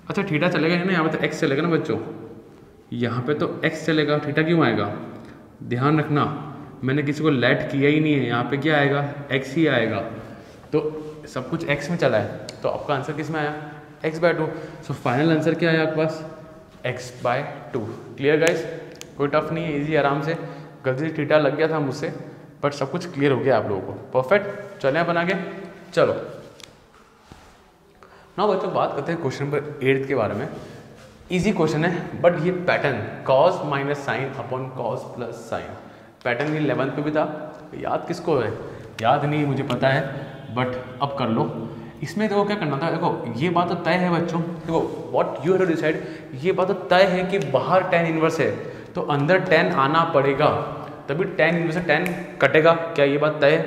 [SPEAKER 1] अच्छा थीटा चलेगा ना, यहाँ पे तो x चलेगा ना बच्चों, यहाँ पे तो x चलेगा, थीटा क्यों आएगा, ध्यान रखना मैंने किसी को लेट किया ही नहीं है, यहाँ पे क्या आएगा x ही आएगा, तो सब कुछ x में चला है, तो आपका आंसर किस में आया x by 2। So final answer क्या आया आपके पास x बाय 2। क्लियर गाइस, कोई टफ नहीं है, इजी आराम से, गलती से थीटा लग गया था मुझसे, बट सब कुछ क्लियर हो गया आप लोगों को, परफेक्ट। चलें आप बना के, चलो ना बच्चों बात करते हैं क्वेश्चन नंबर 8 के बारे में। इजी क्वेश्चन है, बट ये pattern cos minus sine upon cos plus sign, pattern ये 11th पे भी था, याद किसको है, याद नहीं मुझे पता है, बट अब कर लो। इसमें देखो क्या करना था, देखो ये बात तो तय है बच्चों, देखो what you have to decide, ये बात तो तय है कि बाहर tan इनवर्स है तो अंदर tan आना पड़ेगा, तभी tan इनवर्स से tan कटेगा, क्या ये बात तय है।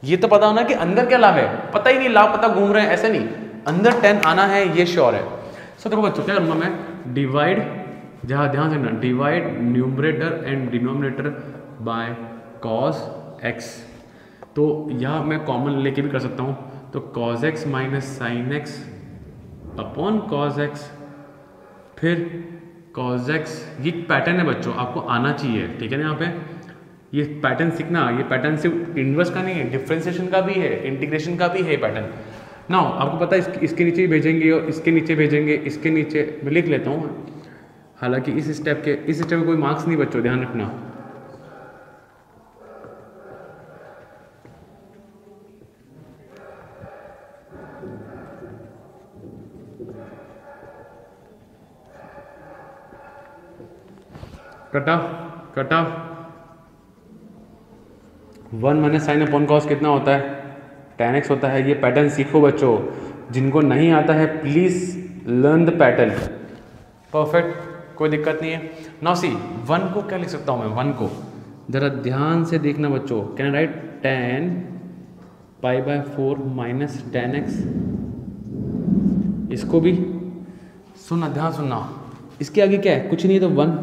[SPEAKER 1] ये तो पता होना कि अंदर क्या लाभ है, पता ही नहीं, लाभ पता घूम रहे हैं, ऐसे नहीं, अंदर tan आना है ये श्योर है। सो देखो बच्चों क्या करूँगा मैं, डिवाइड, जहाँ ध्यान से ना, divide numerator and denominator by cos x, तो यहाँ मैं कॉमन लेके भी कर सकता हूँ, तो cos x minus sine x upon cos x, फिर cos x, ये पैटर्न है बच्चों, आपको आना चाहिए, ठीक है ना। यहाँ पे ये पैटर्न सीखना, ये पैटर्न सिर्फ इन्वर्स का नहीं है, डिफरेंशिएशन का भी है, इंटीग्रेशन का भी है पैटर्न ना। आपको पता है इसके नीचे ही भेजेंगे और इसके नीचे भेजेंगे, इसके नीचे मैं लिख लेता हूँ, हालांकि इस स्टेप में कोई मार्क्स नहीं बच्चों, ध्यान रखना। कटा 1 माइनस साइन अपॉन कॉस कितना होता है, tan x होता है। ये पैटर्न सीखो बच्चों, जिनको नहीं आता है please learn the pattern, perfect, कोई दिक्कत नहीं है। नाउ सी 1 को क्या लिख सकता हूँ मैं, 1 को ज़रा ध्यान से देखना बच्चों, can I write tan pi by 4 minus tan x, इसको भी सुनना, ध्यान सुनना, इसके आगे क्या है, कुछ नहीं है, तो 1,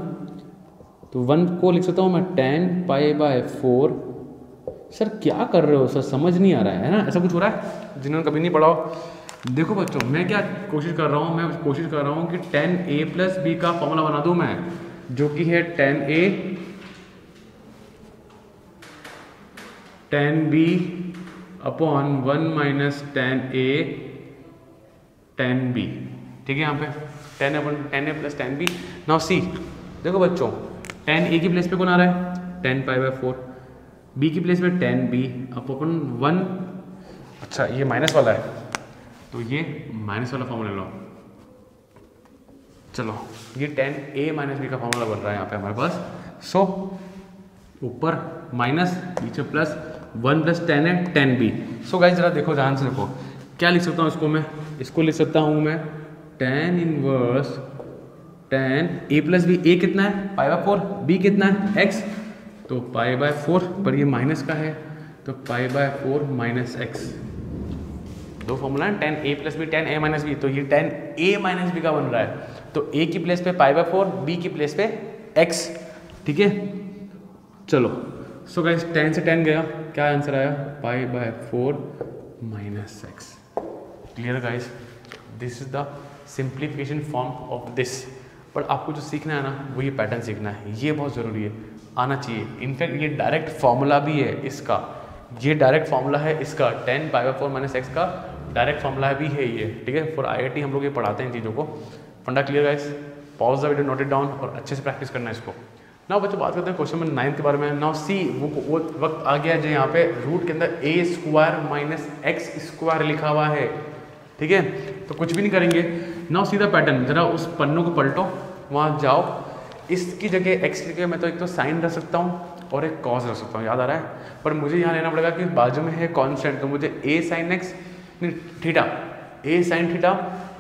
[SPEAKER 1] तो 1 को लिख सकता हूँ मैं tan पाई बाय 4। सर क्या कर रहे हो सर, समझ नहीं आ रहा है ना, ऐसा कुछ हो रहा है जिन्होंने कभी नहीं पढ़ा हो। देखो बच्चों मैं क्या कोशिश कर रहा हूँ, मैं कोशिश कर रहा हूँ कि tan a प्लस बी का फॉर्मूला बना दूँ मैं, जो कि है tan a tan b upon 1 minus tan a tan b, ठीक है। यहाँ पे tan a plus tan b। Now see देखो बच्चों, tan a की प्लेस पे कौन आ रहा है, tan पाई बाय 4, b की प्लेस में tan b अपॉन 1, अच्छा ये माइनस वाला है तो ये माइनस वाला फॉर्मूला लो, चलो ये tan a माइनस b का फॉर्मूला बन रहा है यहाँ पे हमारे पास। सो ऊपर माइनस, नीचे प्लस, 1 प्लस tan है tan b। सो गाइस जरा देखो, ध्यान से देखो, क्या लिख सकता हूँ इसको मैं, इसको लिख सकता हूँ मैं tan inverse tan a plus b, a कितना है पाई बाय 4, b कितना है x, तो पाई बाय 4 पर ये माइनस का है, तो पाई बाय 4 माइनस एक्स, दो फॉर्मूला है tan a plus b tan a minus b, तो ये tan a माइनस बी का बन रहा है, तो a की प्लेस पे पाई बाय 4, b की प्लेस पे x, ठीक है। चलो सो गाइस tan से tan गया, क्या आंसर आया, पाई by 4 minus x. Clear guys, this is the simplification form of this. पर आपको जो सीखना है ना वो ये पैटर्न सीखना है, ये बहुत ज़रूरी है, आना चाहिए। इनफैक्ट ये डायरेक्ट फॉर्मूला भी है इसका, ये डायरेक्ट फॉर्मूला है इसका, tan pi by 4 minus x का डायरेक्ट फॉर्मूला भी है ये, ठीक है। फॉर IIT हम लोग ये पढ़ाते हैं इन चीज़ों को। फंडा clear guys, pause the video, note it down और अच्छे से प्रैक्टिस करना है इसको। नाउ बच्चों बात करते हैं क्वेश्चन नंबर 9 के बारे में। नाउ सी वो वक्त आ गया जो यहाँ पे रूट के अंदर a square minus x square लिखा हुआ है, ठीक है, तो कुछ भी नहीं करेंगे। नाउ सीधा पैटर्न, जरा उस पन्नों को पलटो, वहाँ जाओ, इसकी जगह x लिखे मैं तो एक तो साइन रख सकता हूँ और एक कॉस रख सकता हूँ, याद आ रहा है। पर मुझे यहाँ लेना पड़ेगा कि बाजू में है कांस्टेंट, तो मुझे a sine x theta, a sine theta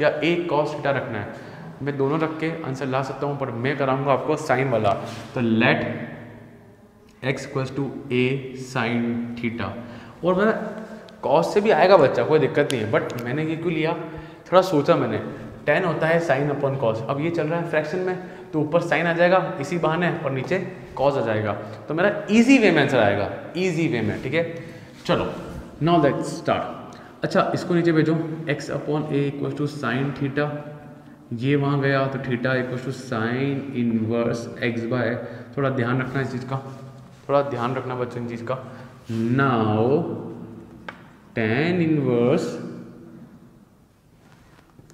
[SPEAKER 1] या a कॉस थीटा रखना है। मैं दोनों रख के आंसर ला सकता हूँ, पर मैं कराऊंगा आपको साइन वाला, तो let x equals to a sine theta. और मैं कॉस से भी आएगा बच्चा, कोई दिक्कत नहीं है, बट मैंने ये क्यों लिया, थोड़ा सोचा मैंने, tan होता है साइन अपॉन कॉस, अब ये चल रहा है फ्रैक्शन में तो ऊपर साइन आ जाएगा इसी बहाने और नीचे कॉस आ जाएगा, तो मेरा इजी वे में आंसर आएगा, इजी वे में, ठीक है। चलो नाउ लेट्स स्टार्ट। अच्छा इसको नीचे भेजो, x upon a equal to sine theta, ये वहाँ गया तो theta equal to sine inverse x by, थोड़ा ध्यान रखना इस चीज़ का, थोड़ा ध्यान रखना बच्चों इन चीज़ का। नाउ tan इनवर्स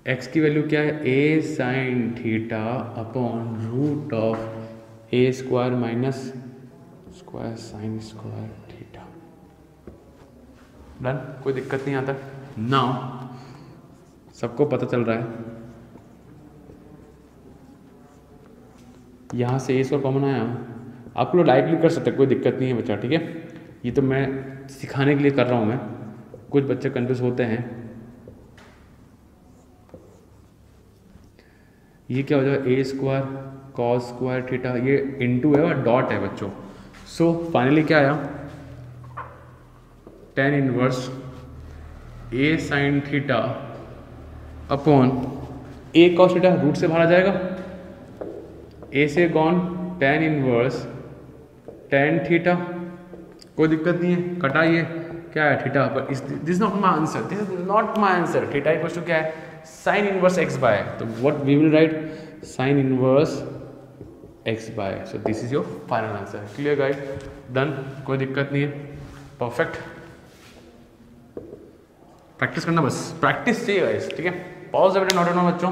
[SPEAKER 1] x की वैल्यू क्या है, a sine theta upon root of a square minus square sine square theta. Done, कोई दिक्कत नहीं आता। नाउ सबको पता चल रहा है, यहाँ से a स्क्वायर कॉमन आया, आप लोग डायरेक्टली कर सकते हैं, कोई दिक्कत नहीं है बच्चा, ठीक है। ये तो मैं सिखाने के लिए कर रहा हूँ, मैं कुछ बच्चे कंफ्यूज होते हैं। ये क्या हो जाएगा, ए स्क्वायर कॉस स्क्वायर थीटा, ये इनटू है और डॉट है बच्चों। सो फाइनली क्या आया, tan इनवर्स ए साइन थीटा अपॉन ए कॉस थीटा, रूट से बाहर आ जाएगा, ए से gone tan inverse tan theta, कोई दिक्कत नहीं है, कटा ये क्या है थीटा, पर this not my answer, this is not my answer. Theta equal to क्या है, साइन इनवर्स एक्स बाय, तो what we will write, sine inverse x by. So this is your final answer. Clear guys, done, कोई दिक्कत नहीं है, perfect. Practice करना बस, practice चाहिए गाइस, ठीक है। Pause a minute, note down बच्चों।